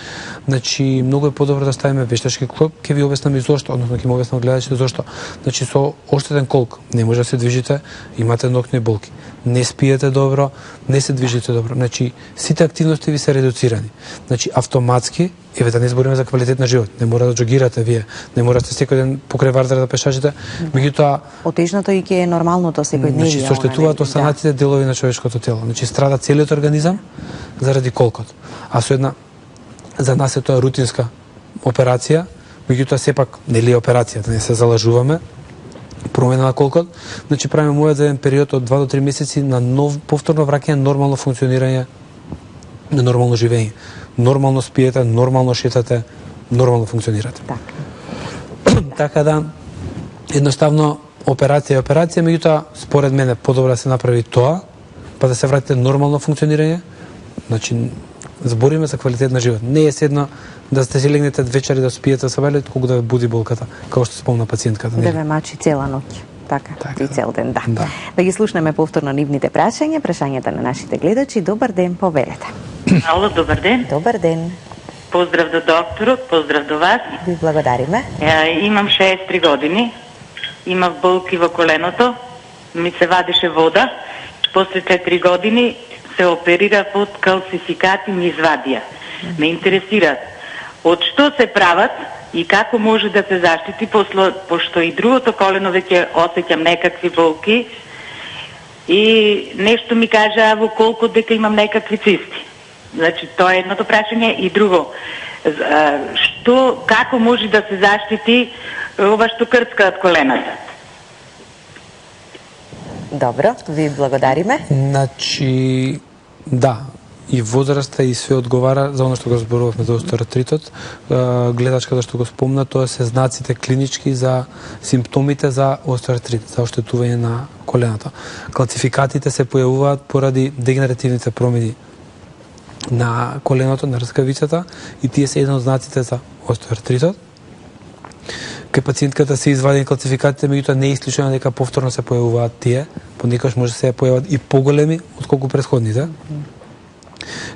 значи многу е подобро да ставиме вештачки колк. Ќе ви објаснам и зошто, односно ќе му објаснам гледачите зошто. Значи со оштетен колк не може да се движите, имате ноќни болки, не спиете добро, не се движите добро. Значи сите активности ви се редуцирани. Значи автоматски, еве да не збориме за квалитет на живот, не мора да џогирате вие, не мора да сте секој ден покрај вардар да пешачите, меѓутоа отежното и ќе е нормалното секојдневие. Значи се оштетуваат останатите делови на човечкото тело. Значи страда целиот организам заради колкот. А со една за нас е тоа рутинска операција, меѓутоа сепак нели е операција, да не се залажуваме. Промена на колкот, значи правиме мојот за еден период од 2 до 3 месеци на нов повторно враќање на нормално функционирање, на нормално живење. Нормално спиете, нормално шетате, нормално функционирате. Така да едноставно операција, меѓутоа според мене подобро да се направи тоа, па да се вратите нормално функционирање. Значи збориме за квалитет на живот. Не е седно да сте си легнете вечер и да спиете сабелет, колку да ве буди болката, како што спомна пациентката. Да ве мачи цела ноќ. Така, и цел ден, да. Да ги слушнеме повторно нивните прашањата на нашите гледачи. Добар ден, повелете. Ало, добар ден. Добар ден. Поздрав до докторот, поздрав до вас. Ви благодариме. Имам 63 години. Имав болки во коленото. Ми се вадеше вода. После 4 години се оперира од калцификати, ми извадија. Ме интересира од што се прават и како може да се заштити, пошто и другото колено веќе осеќам некакви болки и нешто ми кажа во колку дека имам некакви цисти. Значи, тоа е едното прашање. И друго, како може да се заштити ова што крцкаат колената? Добро, ви благодариме. Значи, да, и возраста и све одговара за оно што го зборувавме за остеоартритот. Гледачката што го спомна, тоа се знаците клинички за симптомите за остеоартрит, за оштетување на коленото. Калцификатите се појавуваат поради дегенеративните промени на коленото, на рскавицата, и тие се еден од знаците за остеоартритот. Кај пациентката се извадени калцификатите, меѓутоа не е исклучено дека повторно се појавуваат тие, понекогаш може да се појават и поголеми отколку претходните.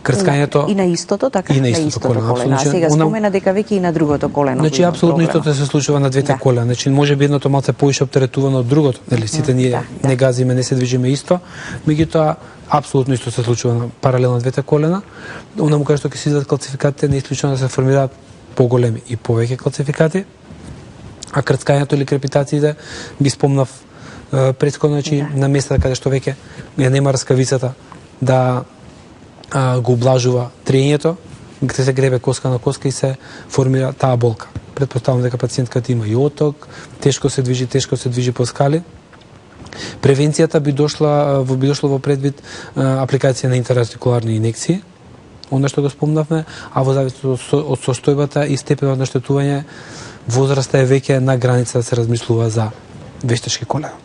Крцкањето и на истото, така? И на истото колено. А сега спомена дека веќе и на другото колено. Значи апсолутно истото се случува на двете колена. Значи може би едното малце поише оптеретувано од другото, нели сите ние не газиме, не се движиме исто, меѓутоа апсолутно исто се случува на паралелно на двете колена. Онаму кај што ќе се извадат калцификатите, не е исклучено да се формираат поголеми и повеќе калцификати. А крцкањето или крепитациите ги спомнав претходно, значи на местата каде што веќе ја нема рскавицата да го облажува триењето, каде се гребе коска на коска и се формира таа болка. Претпоставувам дека пациентката има и оток, тешко се движи по скали. Превенцијата би дошло во предвид апликација на интерартикуларни инекции, оно што го спомнавме, а во зависност од состојбата и степенот на штетување, возраста е веќе на граница да се размислува за вештачки колена.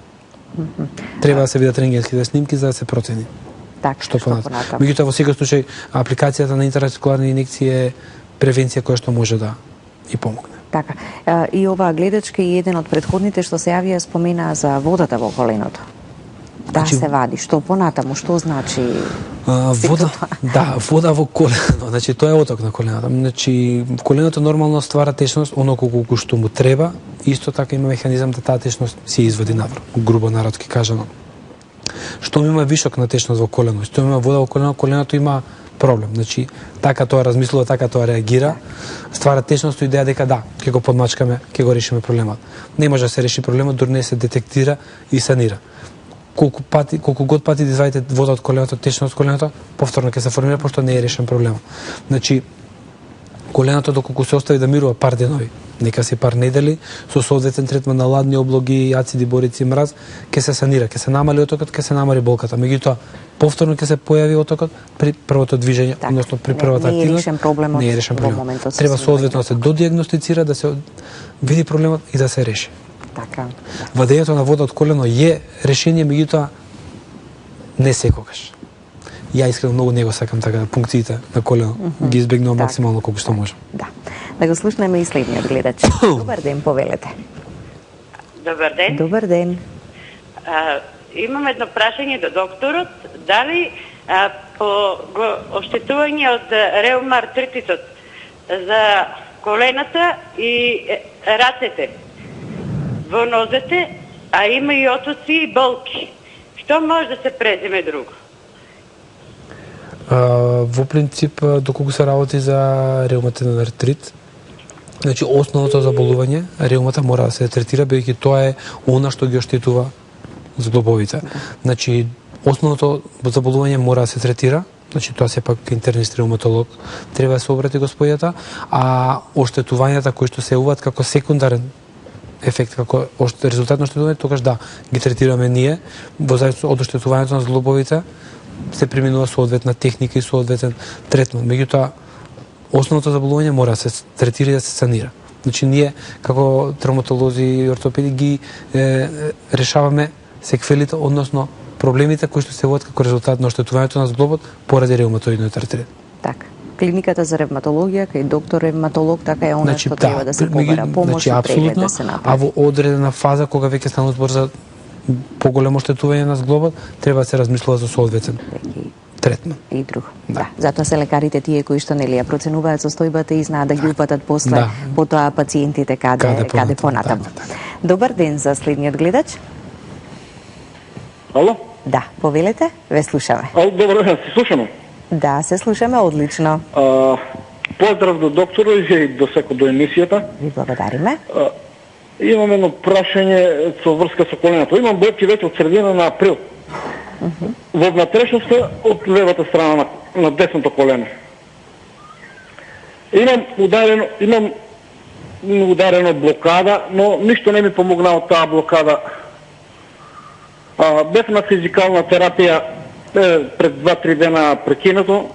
Треба да се видат рентгенските снимки за да се процени. Што понатаму. Меѓутоа во секој случај апликацијата на интерартикуларни инекции е превенција која што може да и помогне. Така. И оваа гледачка и еден од претходните што се јавија спомена за водата во коленото. Да се вади. Што понатаму, што значи вода во колено. Значи тоа е оток на коленото. Значи коленото нормално ствара течност оноко колку што му треба, исто така има механизам да таа течност се извади навр, грубо народски кажано. Што има вишок на течност во колено, што има вода во колено, коленото има проблем. Значи така тоа размислува, така тоа реагира, ствара течност со идеја дека да, ќе го подмачкаме, ќе го решиме проблемот. Не може да се реши проблемот дури не се детектира и санира. Колку год пати да извадите вода од коленото, течност од коленото, повторно ќе се формира пошто не е решен проблемот. Значи коленото доколку се остави да мирува пар денови, нека си пар недели со соодветен третман на ладни облоги, ациди, борици, мраз, ќе се санира, ќе се намали отокот, ќе се намали болката. Меѓутоа, повторно ќе се појави отокот при првото движење, односно при првата активност. Не е решен проблемот. Треба соодветно да се додиагностицира, да се види проблемот и да се реши. Така. Вадењето на вода од колено е решение, меѓутоа не секогаш. Ја искрено многу не го сакам така пункциите на колено. Ги избегнувам максимално колку што можам. Да. Да го слушнеме и следниот гледач. Добар ден, повелете. Добар ден. Добар ден. Имам едно прашање до докторот. Дали по оштетување од реумартритисот за колената и рацете во нозете, а има и отоци и болки, што може да се преземе друго? Во принцип, доколку се работи за реуматен артрит, значи основното заболување, реумата мора да се третира, бидејќи тоа е она што ги оштетува зглобовите. Значи, основното заболување мора да се третира, значи тоа сепак интернист реуматолог треба да се обрати господјата, а оштетувањата кои што се јавуваат како секундарен ефект, како резултат на оштетување, тогаш да, ги третираме ние, во зависност од оштетувањето на зглобовите, се преминува соодветна техника и соодветен третман. Меѓутоа, основното заболување мора да се третира и да се санира. Значи, ние, како травматолози и ортопеди, ги решаваме секвелите, односно проблемите кои што се јавуваат како резултат на оштетувањето на зглобот поради реуматоидниот артрит. Така. Клиниката за ревматологија, кај доктор ревматолог, така е она што треба да се побара помош и преглед да се направи. А во одредена фаза, кога веќе станува збор за поголемо оштетување на зглобот, треба да се размислува за соодветен третман. И друго. Да. Затоа се лекарите тие кои што нели ја проценуваат состојбата и знаат да ги упатат после потоа пациентите каде понатаму. Добар ден за следниот гледач. Ало? Да, повелете, ве слушаме. Добар ден, се слушаме. Да, се слушаме одлично. Поздрав до докторот и до секој до емисијата. Ви благодариме. Имам едно прашање со врска со коленото. Имам болки веќе од средина на април. Во внатрешноста од левата страна на десното колено. Имам ударено блокада, но ништо не ми помогна од таа блокада. Бев на физикална терапија пред 2-3 дена прекинато.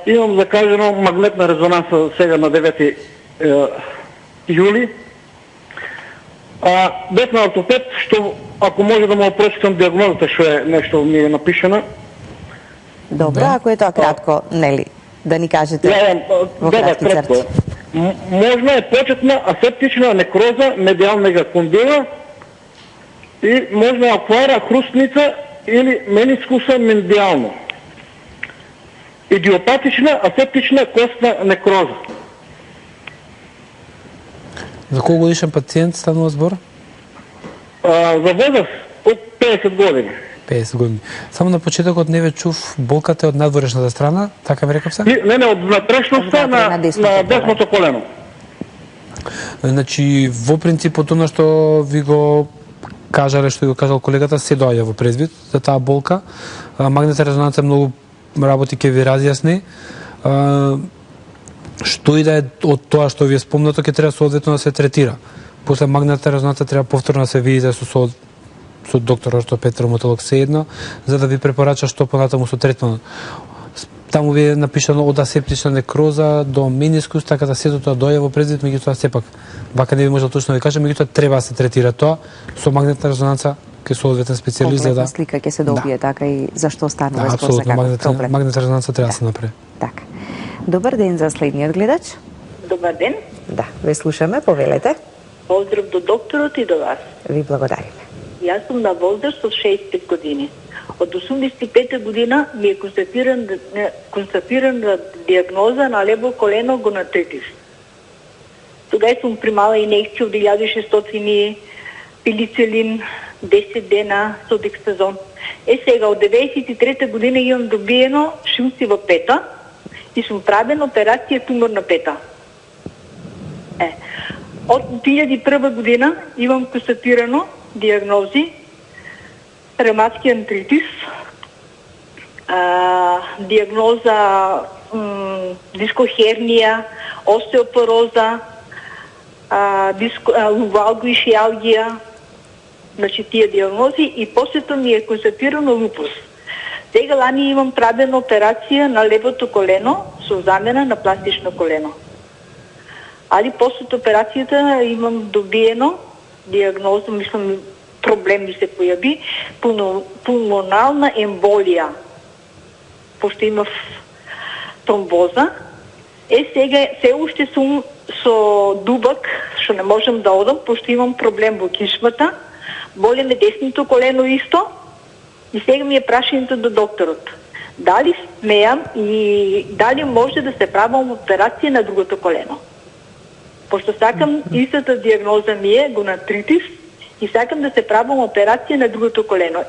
Имам закажено магнетна резонанса сега на 9 јули. Бев на ортопед, што ако може да му опрочитам диагнозата, што е нешто ми е напишена. Добро, ако е тоа кратко, нели, да ни кажете во кратки црти. Можна е почетна асептична некроза медијална кондила и можна е аквара хрустница или менискуса медијално. Идиопатична асептична костна некроза. За колку годишен пациент станува збор? За возраст од 50 години. 50 години. Само на почетокот не ве чув, болката е од надворешната страна, така ми реков се? Не, од внатрешноста на десното колено. Значи, во принципот, она што ви го кажале, што го кажал колегата, се доаѓа во предвид за таа болка. Магнетна резонанца многу работи ќе ви разјасни. Што и да е од тоа што ви е спомнато, ќе треба соодветно да се третира. После магнетната резонанца треба повторно да се видите со доктор ортопед, травматолог седно, за да ви препорача што понатаму со третманот. Таму ви е напишано од асептична некроза до менискус, така да сето тоа доаѓа во предвид, меѓутоа сепак вака не ви може точно да ви кажам, меѓутоа треба да се третира тоа со магнетна резонанца кај соодветен специјалист за да слика ќе се добие така и зашто станува апсолутно магнетна резонанца треба да се направи. Така. Добар ден за следниот гледач. Добар ден. Да, ве слушаме, повелете. Поздрав до докторот и до вас. Ви благодариме. Јас сум на возраст од 65 години. Од 85 година ми е констатирана диагноза на лево колено гонартритис. Тогаш сум примала инекција од 1600 пилицилин, 10 дена со декстазон. Сега од 93 година имам добиено шунци во пета и сум правен операција тумор на пета. Од 2001 година имам констатирано диагнози ревматски артритис, диагноза дискохернија, остеопороза, лувалгоишиалгия, значи тия диагнози, и после ми е констатирано лупус. Сега лани имам правена операция на левото колено со замена на пластично колено. Али после операцията имам добиено диагноза, мислам, проблем ми се появи, пулмонална емболия. Пошто имав тромбоза. Сега се уште сум со дубак, што не можам да одам, пошто имам проблем во кишмата. Боли ме десното колено исто. И сега ми е прашањето до докторот. Дали смеам и дали може да се правам операција на другото колено? Пошто сакам, истата диагноза ми е гонартритис и сакам да се правам операција на другото колено.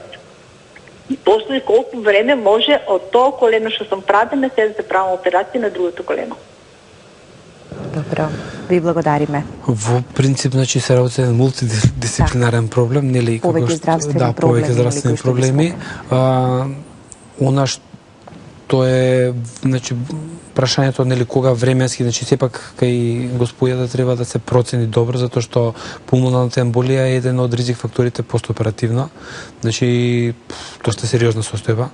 И после колку време може од тоа колено што сум правена, сега да се правам операција на другото колено? Добро, ви благодариме. Во принцип, значи, се работи еден мултидисциплинарен проблем, нели? Повеќе здравствени проблеми. Повеќе здравствени проблеми. Она што е, значи, прашањето, нели, кога временски, значи, сепак кај господјата треба да се процени добро, затоа што пулмоналната емболија е еден од ризик факторите постоперативно. Значи, доста сериозна состојба,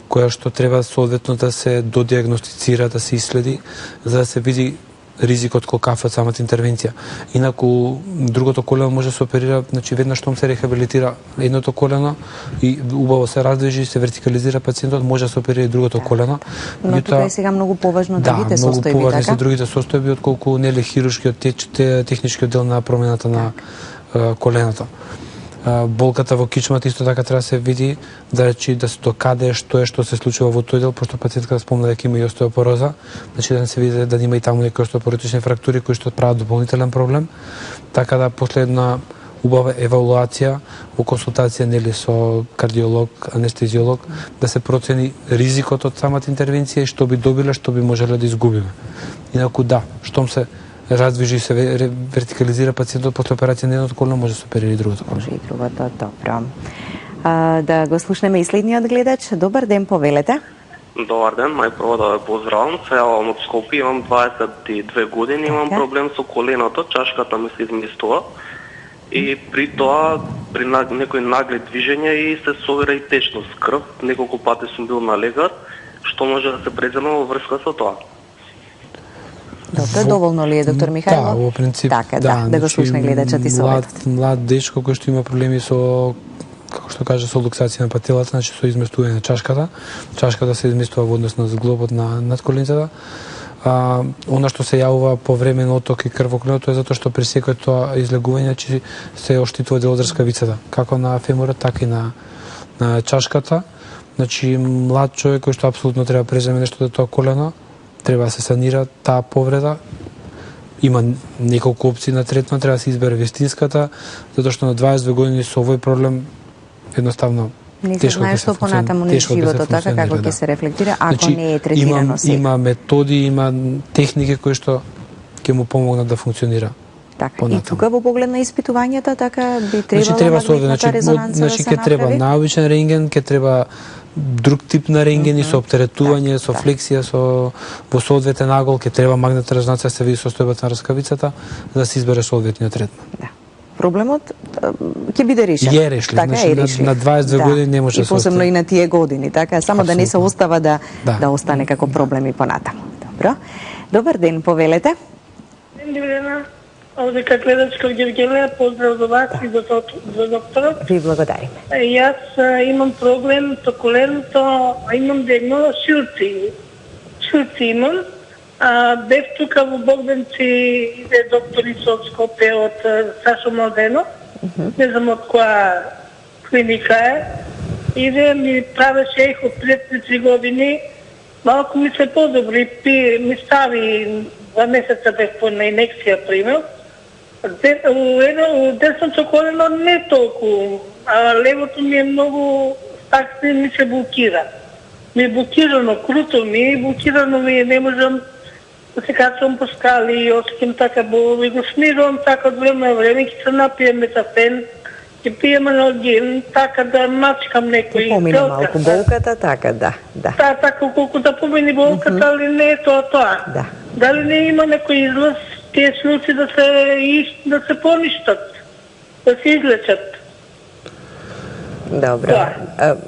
која што треба соодветно да се додиагностицира, да се иследи, за да се види ризикот колкав е самата интервенција. Инаку другото колено може да се оперира, значи веднаш штом се рехабилитира едното колено и убаво се раздвижи, се вертикализира пациентот, може да се оперира и другото колено. Но тука е сега многу поважно другите состојби, така? Да, многу поважни се другите состојби отколку нели хируршкиот техничкиот дел на промената на коленото. Болката во кичмата исто така треба да се види, да речи да се докаде што е што се случува во тој дел, пошто пациентка спомна дека има и остеопороза, значи да се види да има и таму некои остеопоротични фрактури кои што прават дополнителен проблем, така да после една убава евалуација во консултација нели со кардиолог, анестезиолог, да се процени ризикот од самата интервенција и што би добиле, што би можеле да изгубиме. Инаку да, штом се раздвижи и се вертикализира пациентот после операција на едното колено, може да се оперира и другото колено. Може и другото, добро. Да го слушнеме и следниот гледач. Добар ден, повелете. Добар ден, најпрво да ве поздравам. Се јавам од Скопје, имам 22 години, имам проблем со коленото, чашката ми се изместува. И при тоа, при некои нагли движења и се собира и течност крв. Неколку пати сум бил на лекар, што може да се преземе во врска со тоа. Добро, доволно ли е, доктор Михајлов? Да, во принцип, така, да го слушне гледачот и советот. Млад дечко кој што има проблеми со, како што кажа, со луксација на пателата, значи со изместување на чашката. Чашката се изместува во однос на зглобот на надколеницата. Она што се јавува по време на отток и крв во коленото е затоа што при секој тоа излегување че се оштитува дел од рскавицата, како на феморот, така и на чашката. Значи, млад човек кој што апсолутно треба да преземе нешто од тоа колено, треба да се санира таа повреда. Има неколку опции на третман, треба да се избере вистинската, затоа што на 22 години со овој проблем едноставно не се знае што понатаму низ животот, така како ќе се рефлектира ако не е третирано сега. Има методи, има техники кои што ќе му помогнат да функционира. Така, и тука во поглед на испитувањата, така би требало магнетната резонанца да се направи? Ќе треба наобичен рентген, ќе треба друг тип на рентгени со оптеретување, со флексија, во соодветен агол, ќе треба магнетна резонанца да се види состојбата на раскавицата, за да се избере соодветниот третман. Да. Проблемот ќе биде решен. Е решлив, така, значи, на 22 години не може да се посебно и на тие години, така, само да не се остава да остане како проблеми понатаму. Добро. Добар ден, повелете. Ден, овде како гледачка од Гевгелија, поздрав за вас и за докторот. Ви благодариме. Јас имам проблем со коленото, имам диагноза шилци. Шилци имам. Бев тука во Богданци, иде докторица од Скопје, од Сашо Младенов. Не знам од која клиника е. Иде ми правеше ехо пред 3 години. Малку ми се подобри, ми стави 2 месеца бев по инекција пример. Десното колено не толку, а левото ми е многу стакне, ми се блокира. Ми е блокирано, круто ми е, блокирано ми е, не можам да се качвам по скали, осекам така болови, го смирувам така од време на време, ќе се напием метафен, ќе пием аналген, така да мачкам некој. Помине малку болката, така да. Така колку да помине болката, али не е тоа. Да. Дали не има некој излаз, тие случаи да се поништат, да се излечат? Добро.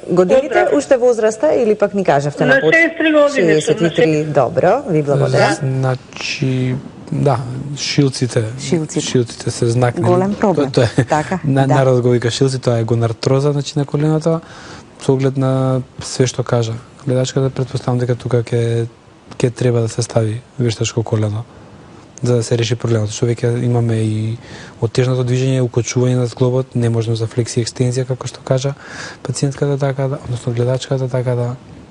Годините, уште возраста или пак ни кажавте на 63 години. 63, добро, ви благодарам. Значи, да, шилците се знакни. Голем проблем. Така. Народ го вика шилци, тоа е гонартроза, значи на коленото, со оглед на све што кажа. Гледачката претпоставам дека тука ќе треба да се стави вештачко колено за да се реши проблемот. Што веќе имаме и оттежното движење, укочување на зглобот, неможно за флексија екстензија, како што кажа пациентката, така да, односно гледачката, така да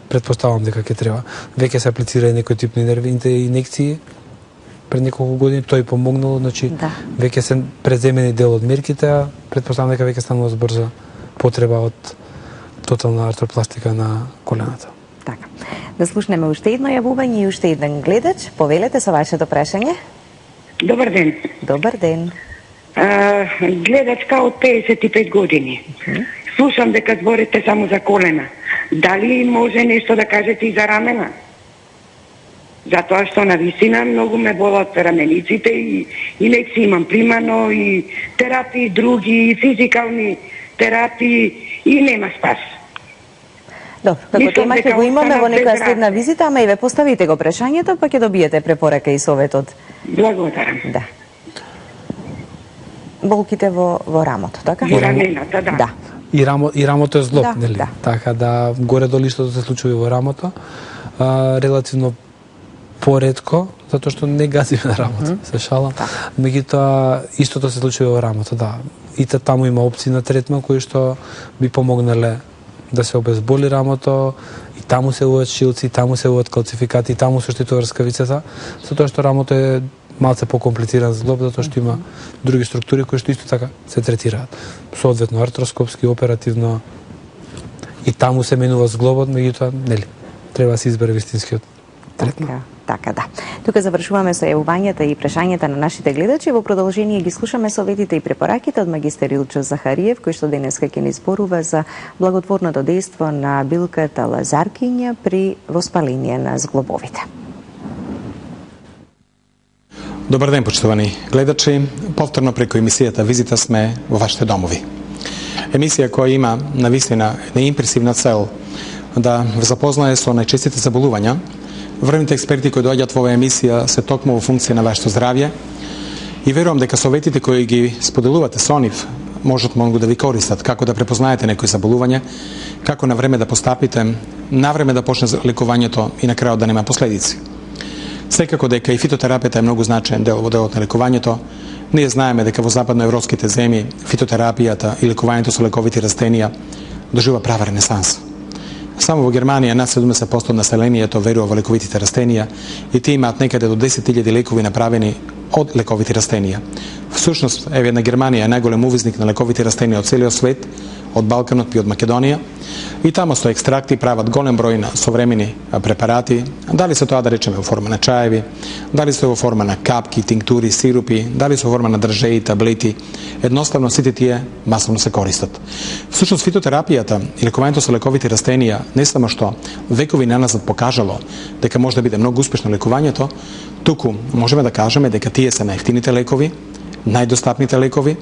претпоставам дека ќе треба. Веќе се аплицира некој тип на нервните инекции пред неколку години, тој помогнало, значи веќе се преземени дел од мерките, а претпоставам дека веќе станува збрза потреба од тотална артропластика на колената. Така. Да слушнеме уште едно јавување и уште еден гледач. Повелете со вашето прашање. Добар ден. Добар ден. Гледачка од 55 години. Слушам дека зборите само за колена. Дали може нешто да кажете и за рамена? Затоа што навистина многу ме болат рамениците и инекции имам примано и терапии други, и физикални терапии и нема спас. Добро, како тема ќе го имаме во некоја следна визита, ама и ве поставите го прашањето, па ќе добиете препорака и советот. Благодарам. Да. Болките во рамото, така? Во рамената, да. И рамото е зглоб, нели? Така да горе до листото се случува во рамото. Релативно поретко, затоа што не газиме на рамото, се шалам. Меѓутоа истото се случува во рамото, да. И таму има опции на третман кои што би помогнале да се обезболи рамото, и таму се уват шилци, и таму се уват калцификати, и таму се штитува рскавицата, затоа што рамото е малце покомплициран зглоб, затоа што има други структури кои што исто така се третираат. Соодветно артроскопски, оперативно, и таму се менува зглобот, меѓутоа, нели, треба да се избере вистинскиот третман. Така да. Тука завршуваме со јавувањата и прашањата на нашите гледачи. Во продолжение ги слушаме советите и препораките од магистер Илчо Захариев, кој што денеска ќе ни зборува за благотворното дејство на билката лазаркиња при воспаление на зглобовите. Добар ден, почитувани гледачи. Повторно преку емисијата Визита сме во вашите домови. Емисија која има навистина неимпресивна цел да ве запознае со најчестите заболувања. Врвните експерти кои доаѓаат во оваа емисија се токму во функција на вашето здравје и верувам дека советите кои ги споделувате со нив можат многу да ви користат, како да препознаете некои заболување, како на време да постапите, на време да почне лекувањето и на крајот да нема последици. Секако дека и фитотерапијата е многу значаен дел во делот на лекувањето. Ние знаеме дека во западноевропските земји фитотерапијата и лекувањето со лековити растенија доживува права ренесанса. Само во Германија над 70% од населението верува во лековитите растенија и тие имаат некаде до 10.000 лекови направени од лековити растенија. Всушност, еве една Германија е најголем увизник на лековити растенија од целиот свет, од Балканот и од Македонија. И тамо со екстракти прават голем број на современи препарати, дали се тоа да речеме во форма на чаеви, дали се во форма на капки, тинктури, сирупи, дали се во форма на држеи, таблети, едноставно сите тие масовно се користат. Всушност фитотерапијата и лекувањето со лековити растенија не само што векови наназад покажало дека може да биде многу успешно лекувањето, туку можеме да кажеме дека тие се најевтините лекови, најдостапните лекови,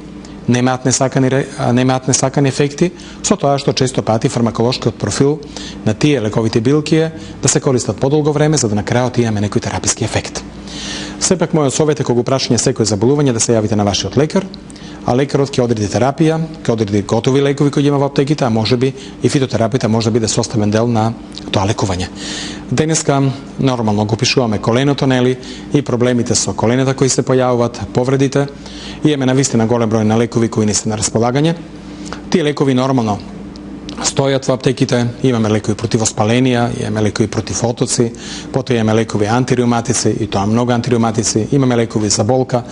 немаат несакани ефекти, со тоа што често пати фармаколошкиот профил на тие лековите билки е да се користат подолго време за да на крајот имаме некој тераписки ефект. Сепак мојот совет е кога прашање секој заболување да се јавите на вашиот лекар, а лекарот ќе одреди терапија, ќе одреди готови лекови кои ги има во аптеките, а можеби и фитотерапијата може да биде составен дел на тоа лекување. Денеска нормално го пишуваме коленото, нели, и проблемите со колената кои се појавуваат, повредите, и имаме навистина голем број на лекови кои не се на располагање. Тие лекови нормално стојат во аптеките, имаме лекови против воспаленија, имаме лекови против отоци, потоа имаме лекови антиреуматици, и тоа многу антиреуматици, имаме лекови за болка.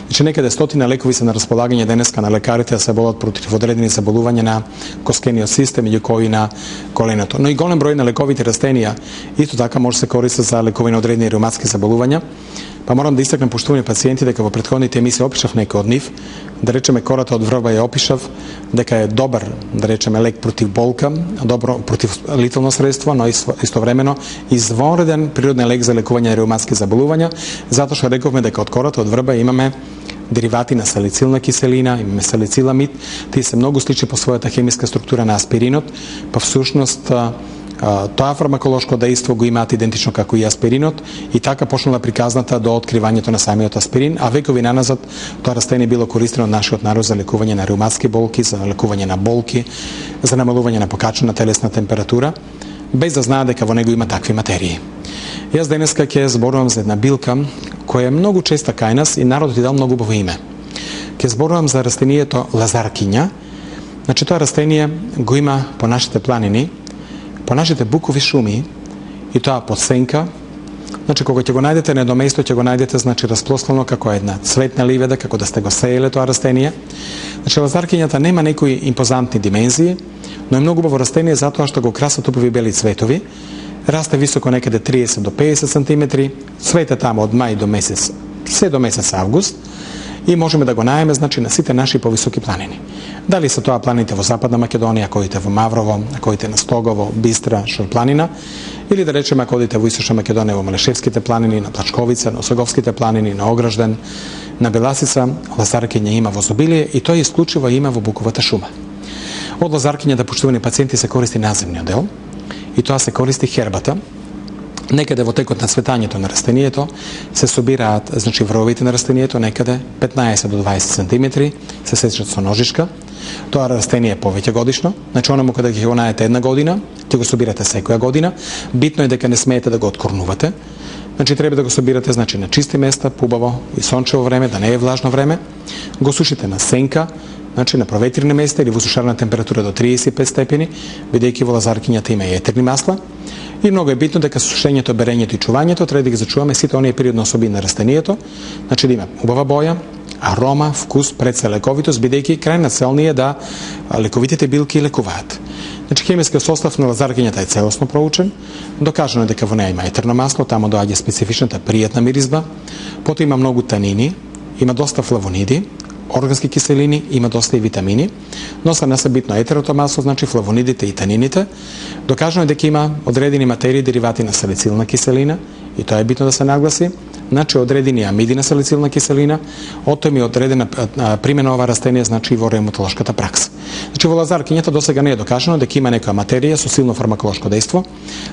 Значи некаде стотина лекови се на располагање денеска на лекарите да се болат против одредени заболувања на коскениот систем, меѓу кои на коленото. Но и голем број на лековите растенија исто така може се користат за лекови на одредени реуматски заболувања. Па морам да истакнем, поштовани пациенти, дека во претходните емисии опишав некои од нив, да речеме кората од врба ја опишав, дека е добар, да речеме, лек против болка, добро против лително средство, но истовремено извонреден природен лек за лекување на реуматски заболувања, затоа што рековме дека од кората од врба имаме деривати на салицилна киселина, имаме салициламид, тие се многу слични по својата хемиска структура на аспиринот, па всушност тоа фармаколошко дејство го имаат идентично како и аспиринот и така почнала приказната до откривањето на самиот аспирин, а векови наназад тоа растение било користено од нашиот народ за лекување на реуматски болки, за лекување на болки, за намалување на покачена телесна температура, без да знаат дека во него има такви материи. Јас денеска ќе зборувам за една билка која е многу честа кај нас и народот ја дал многу убаво име. Ќе зборувам за растението лазаркиња. Значи тоа растение го има по нашите планини, по нашите букови шуми и тоа под сенка. Значи кога ќе го најдете на едно место, ќе го најдете значи расплоскано како една цветна ливеда, како да сте го сееле тоа растение. Значи лазаркињата нема некои импозантни димензии, но е многу убаво растение затоа што го красат убави бели цветови. Расте високо некаде 30 до 50 см, цвете тамо од мај до месец, се до месец август и можеме да го најдеме значи на сите наши повисоки планини. Дали се тоа планините во Западна Македонија, ако одите во Маврово, ако одите на Стогово, Бистра, Шорпланина, или да речеме ако одите во Источна Македонија, во Малешевските планини, на Плачковица, на Осоговските планини, на Огражден, на Беласица, лазаркиња има во зобилие и тој исклучиво има во буковата шума. Од лазаркињата, поштовани пациенти, се користи наземниот дел и тоа се користи хербата. Некаде во текот на цветањето на растението се собираат значи вровите на растението, некаде 15 до 20 см, се сечат со ножичка. Тоа растение е повеќе годишно, значи онаму кога ќе го најдете една година, ќе го собирате секоја година. Битно е дека не смеете да го откорнувате. Значи треба да го собирате значи на чисти места, пубаво и сончево време, да не е влажно време. Го сушите на сенка, значи на проветрени места или во сушарна температура до 35 степени, бидејќи во лазаркињата има и етерни масла. И многу е битно дека сушењето, берењето и чувањето треба да ги зачуваме сите оние периодни особини на растението, значи да има убава боја, арома, вкус, пред се лековитост, бидејќи крајна цел ни е да лековитите билки лекуваат. Значи хемискиот состав на лазаркињата е целосно проучен, докажано е дека во неа има етерно масло, тамо доаѓа специфичната пријатна миризба, потоа има многу танини, има доста флавониди, органски киселини, има доста и витамини, но за нас е битно етерото масло, значи флавонидите и танините. Докажано е дека има одредени материи деривати на салицилна киселина и тоа е битно да се нагласи. Значи одредени амиди на салицилна киселина, оттоа ми одредена примена ова растение значи во реуматолошката пракса. Значи во лазаркињата досега не е докажано дека има некоја материја со силно фармаколошко дејство,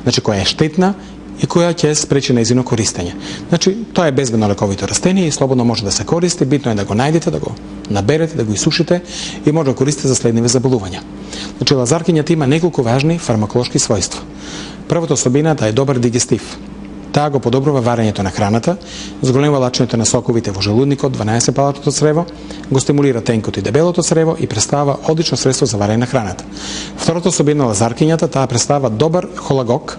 значи која е штетна и која ќе спречи нејзино користење. Значи, тоа е безбедно лековито растение и слободно може да се користи, битно е да го најдете, да го наберете, да го исушите и може да користите за следниве заболувања. Значи, лазаркињата има неколку важни фармаколошки својства. Првата особина да е добар дигестив. Таа го подобрува варењето на храната, зголемува лачењето на соковите во желудникот, 12-палатото црево, го стимулира тенкото и дебелото црево и представува одлично средство за варење на храната. Втората особина на лазаркињата, таа представува добар холагок,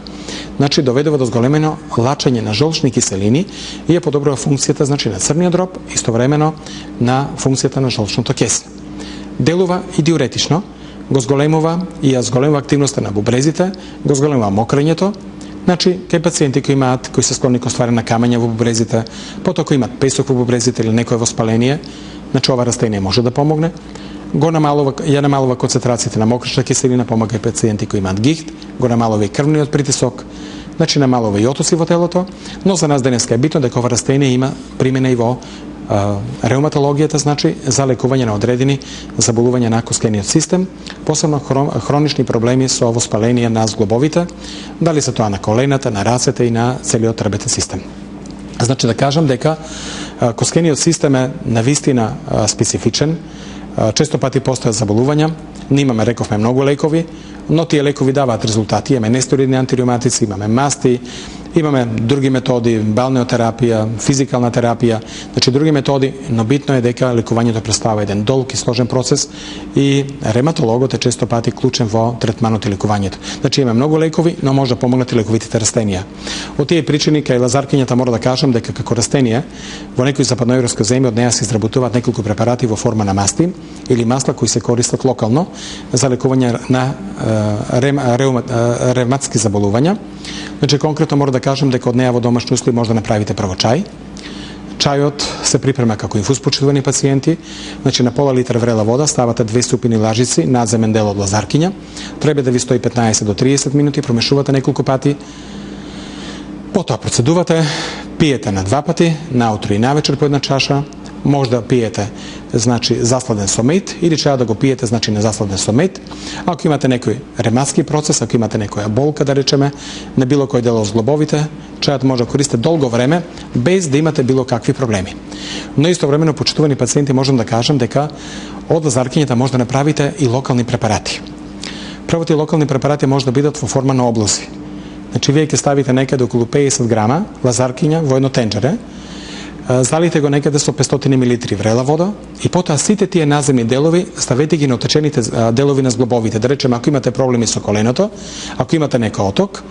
значи доведува до зголемено лачење на жолчни киселини и ја подобрува функцијата значи на црниот дроб, истовремено на функцијата на жолчното кесе. Делува и диуретично, го зголемува и ја зголемува активноста на бубрезите, го зголемува мокрењето. Значи, кај пациенти кои се склонни кон стварење на камења во бубрезите, потоа кои имаат песок во бубрезите или некое воспаление, значи ова растение може да помогне. Ја намалува концентрацијата на мокрична киселина, помага и пациенти кои имаат гихт, го намалува и крвниот притисок, значи намалува и отоси во телото, но за нас денеска е битно дека ова растение има примена и во реуматологијата, значи за лекување на одредени заболувања на коскениот систем, посебно хронични проблеми со воспаление на зглобовите, дали се тоа на колената, на рацете и на целиот трбетен систем. Значи да кажам дека коскениот систем е навистина специфичен, често пати постојат заболувања, ние имаме, рековме, многу лекови, но тие лекови даваат резултати, имаме нестероидни антиреуматици, имаме масти, имаме други методи, балнеотерапија, физикална терапија, значи други методи, но битно е дека лекувањето представува еден долг и сложен процес и рематологот е често пати клучен во третманот и лекувањето. Значи имаме многу лекови, но може да помогнат и лековитите растенија. Од тие причини кај лазаркињата мора да кажам дека како растение во некои западноевропски земји од неа се изработуваат неколку препарати во форма на масти или масла кои се користат локално за лекување на ревматски заболувања. Значи конкретно мора да кажам дека од неа во домашни услови може да направите прво чај, Чајот се припрема како инфуз почитувани пациенти. Значи на пола литар врела вода ставате 2 ступини лажици надземен дел од лазаркиња. Треба да ви стои 15 до 30 минути, промешувате неколку пати. Потоа процедувате, пиете на 2 пати, наутро и навечер по една чаша. Може да пиете, значи, засладен со мед или чај да го пиете, значи, незасладен со мед. Ако имате некој ревматски процес, ако имате некоја болка, да речеме, на било кој дел од зглобовите, чајот може да користите долго време без да имате било какви проблеми. Но истовремено, почитувани пациенти, можам да кажам дека од лазаркињата може да направите и локални препарати. Прво тие локални препарати може да бидат во форма на облози. Значи, вие ќе ставите некаде околу 50 грама лазаркиња во едно тенџере, залите го некаде со 500 мл врела вода и потоа сите тие наземни делови ставете ги на отечените делови на зглобовите. Да речеме, ако имате проблеми со коленото, ако имате некој оток,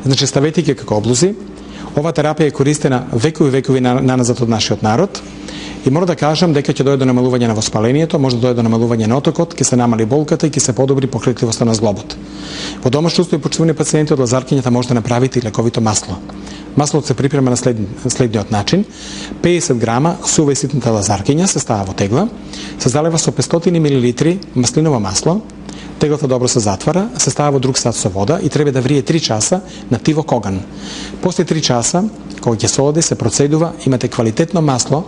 значи ставете ги како облози. Ова терапија е користена векови наназад од нашиот народ и мора да кажам дека ќе дојде до намалување на воспалението, може да дојде до намалување на отокот, ќе се намали болката и ќе се подобри покретливоста на зглобот. Во домашно услови почитувани пациенти од лазаркињата може да направите и лековито масло. Маслото се припрема на следниот начин. 50 грама сува и ситната лазаркиња се става во тегла, се залева со 500 мл маслиново масло, теглата добро се затвара, се става во друг сат со вода и треба да врие 3 часа на тивок оган. После 3 часа, кога ќе се оди, се процедува, имате квалитетно масло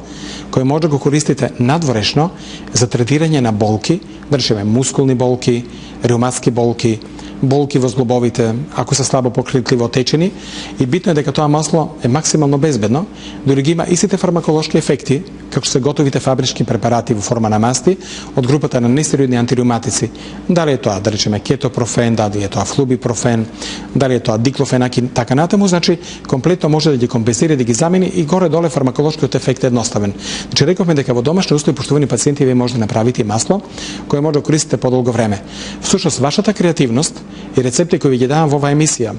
кое може да го користите надворешно за третирање на болки, да речеме мускулни болки, реуматски болки, болки во зглобовите, ако се слабо покритливо отечени, и битно е дека тоа масло е максимално безбедно, дори ги има истите фармаколошки ефекти, како се готовите фабрички препарати во форма на масти, од групата на нестероидни антиреуматици. Дали е тоа, да речеме, кетопрофен, дали е тоа флубипрофен, дали е тоа диклофен, така натаму, значи, комплетно може да ги компенсира, да ги замени и горе-доле фармаколошкиот ефект е едноставен. Значи, рековме дека во домашни услови почитувани пациенти вие може да направите масло, кое може да користите подолго време. Всушност, вашата креативност и рецепти кои ви ги давам во оваа емисија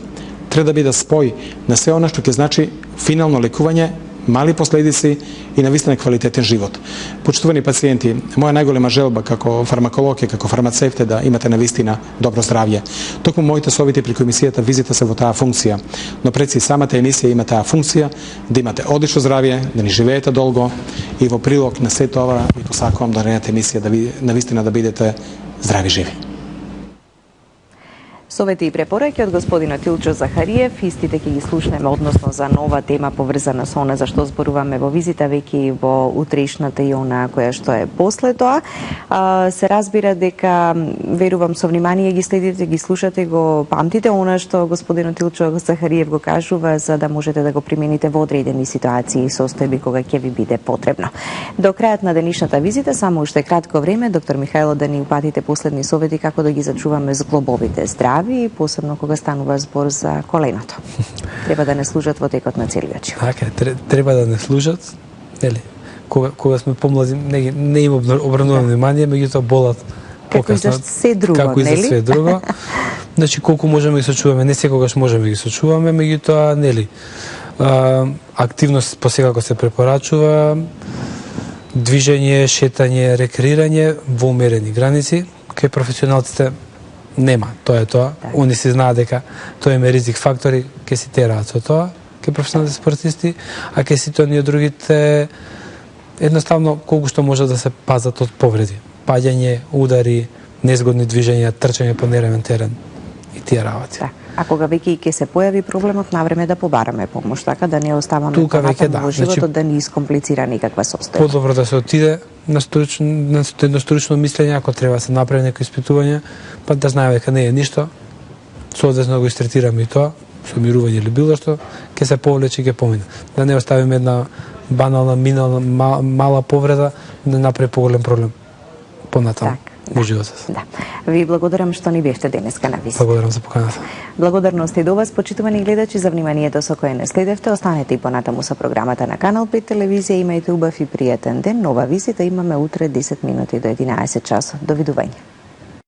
треба да биде спој на се она што ќе значи финално лекување, мали последици и навистина квалитетен живот. Почитувани пациенти, моја најголема желба како фармаколог и како фармацевт е да имате навистина добро здравје. Токму моите совети преку емисијата визите се во таа функција, но пред си самата емисија има таа функција да имате одлично здравје, да ни живеете долго и во прилог на сето ова ви посакувам да наредната емисија да ви навистина да бидете здрави живи. Совети и препораки од господинот Илчо Захариев, истите ќе ги слушнеме односно за нова тема поврзана со она за што зборуваме во визита, веќе и во утрешната и она која што е после тоа. Се разбира дека, верувам, со внимание ги следите, ги слушате, го памтите она што господинот Илчо Захариев го кажува, за да можете да го примените во одредени ситуации и состојби кога ќе ви биде потребно. До крајот на денешната визита, само уште кратко време, доктор Михајло, да ни упатите последни совети како да ги зачуваме зглобовите здрави, и посебно кога станува збор за коленото. Треба да не служат во текот на целиот живот. Така, треба да не служат, нели? Кога сме помлади, не им обрануваме внимание, меѓутоа болат покасно. Како и за се друго, како нели? И за се друго. Значи, колку можеме да ги сочуваме, не секогаш можеме да ги сочуваме, меѓутоа, нели? Активност посекако се препорачува, движење, шетање, рекреирање во умерени граници, кај професионалците нема, тоа е тоа. Они се знаат дека тоа има ризик фактори, ќе се тераат со тоа, кај професионалните спортисти, а кај сите оние другите едноставно колку што може да се пазат од повреди. Паѓање, удари, незгодни движења, трчање по неравен терен и тие работи. Да. А кога веќе ќе се појави проблемот, навреме да побараме помош, така да не оставаме тука веќе во животот, да ни искомплицира никаква состојба. Подобро да се отиде на стручно мислење, ако треба да се направи некои испитување, па да знае дека не е ништо, соодветно го истретираме и тоа, со мирување или било што, ќе се повлече и ќе помине. Да не оставиме една банална, мала повреда, да направи поголем проблем понатаму. Во животот. Да. Ви благодарам што ни бевте денеска на визита. Благодарам за поканата. Благодарности до вас, почитувани гледачи, за вниманието со кое не следевте. Останете и понатаму со програмата на Канал 5 телевизија. Имајте убав и пријатен ден. Нова визита имаме утре 10 минути до 11 часот. Довидување.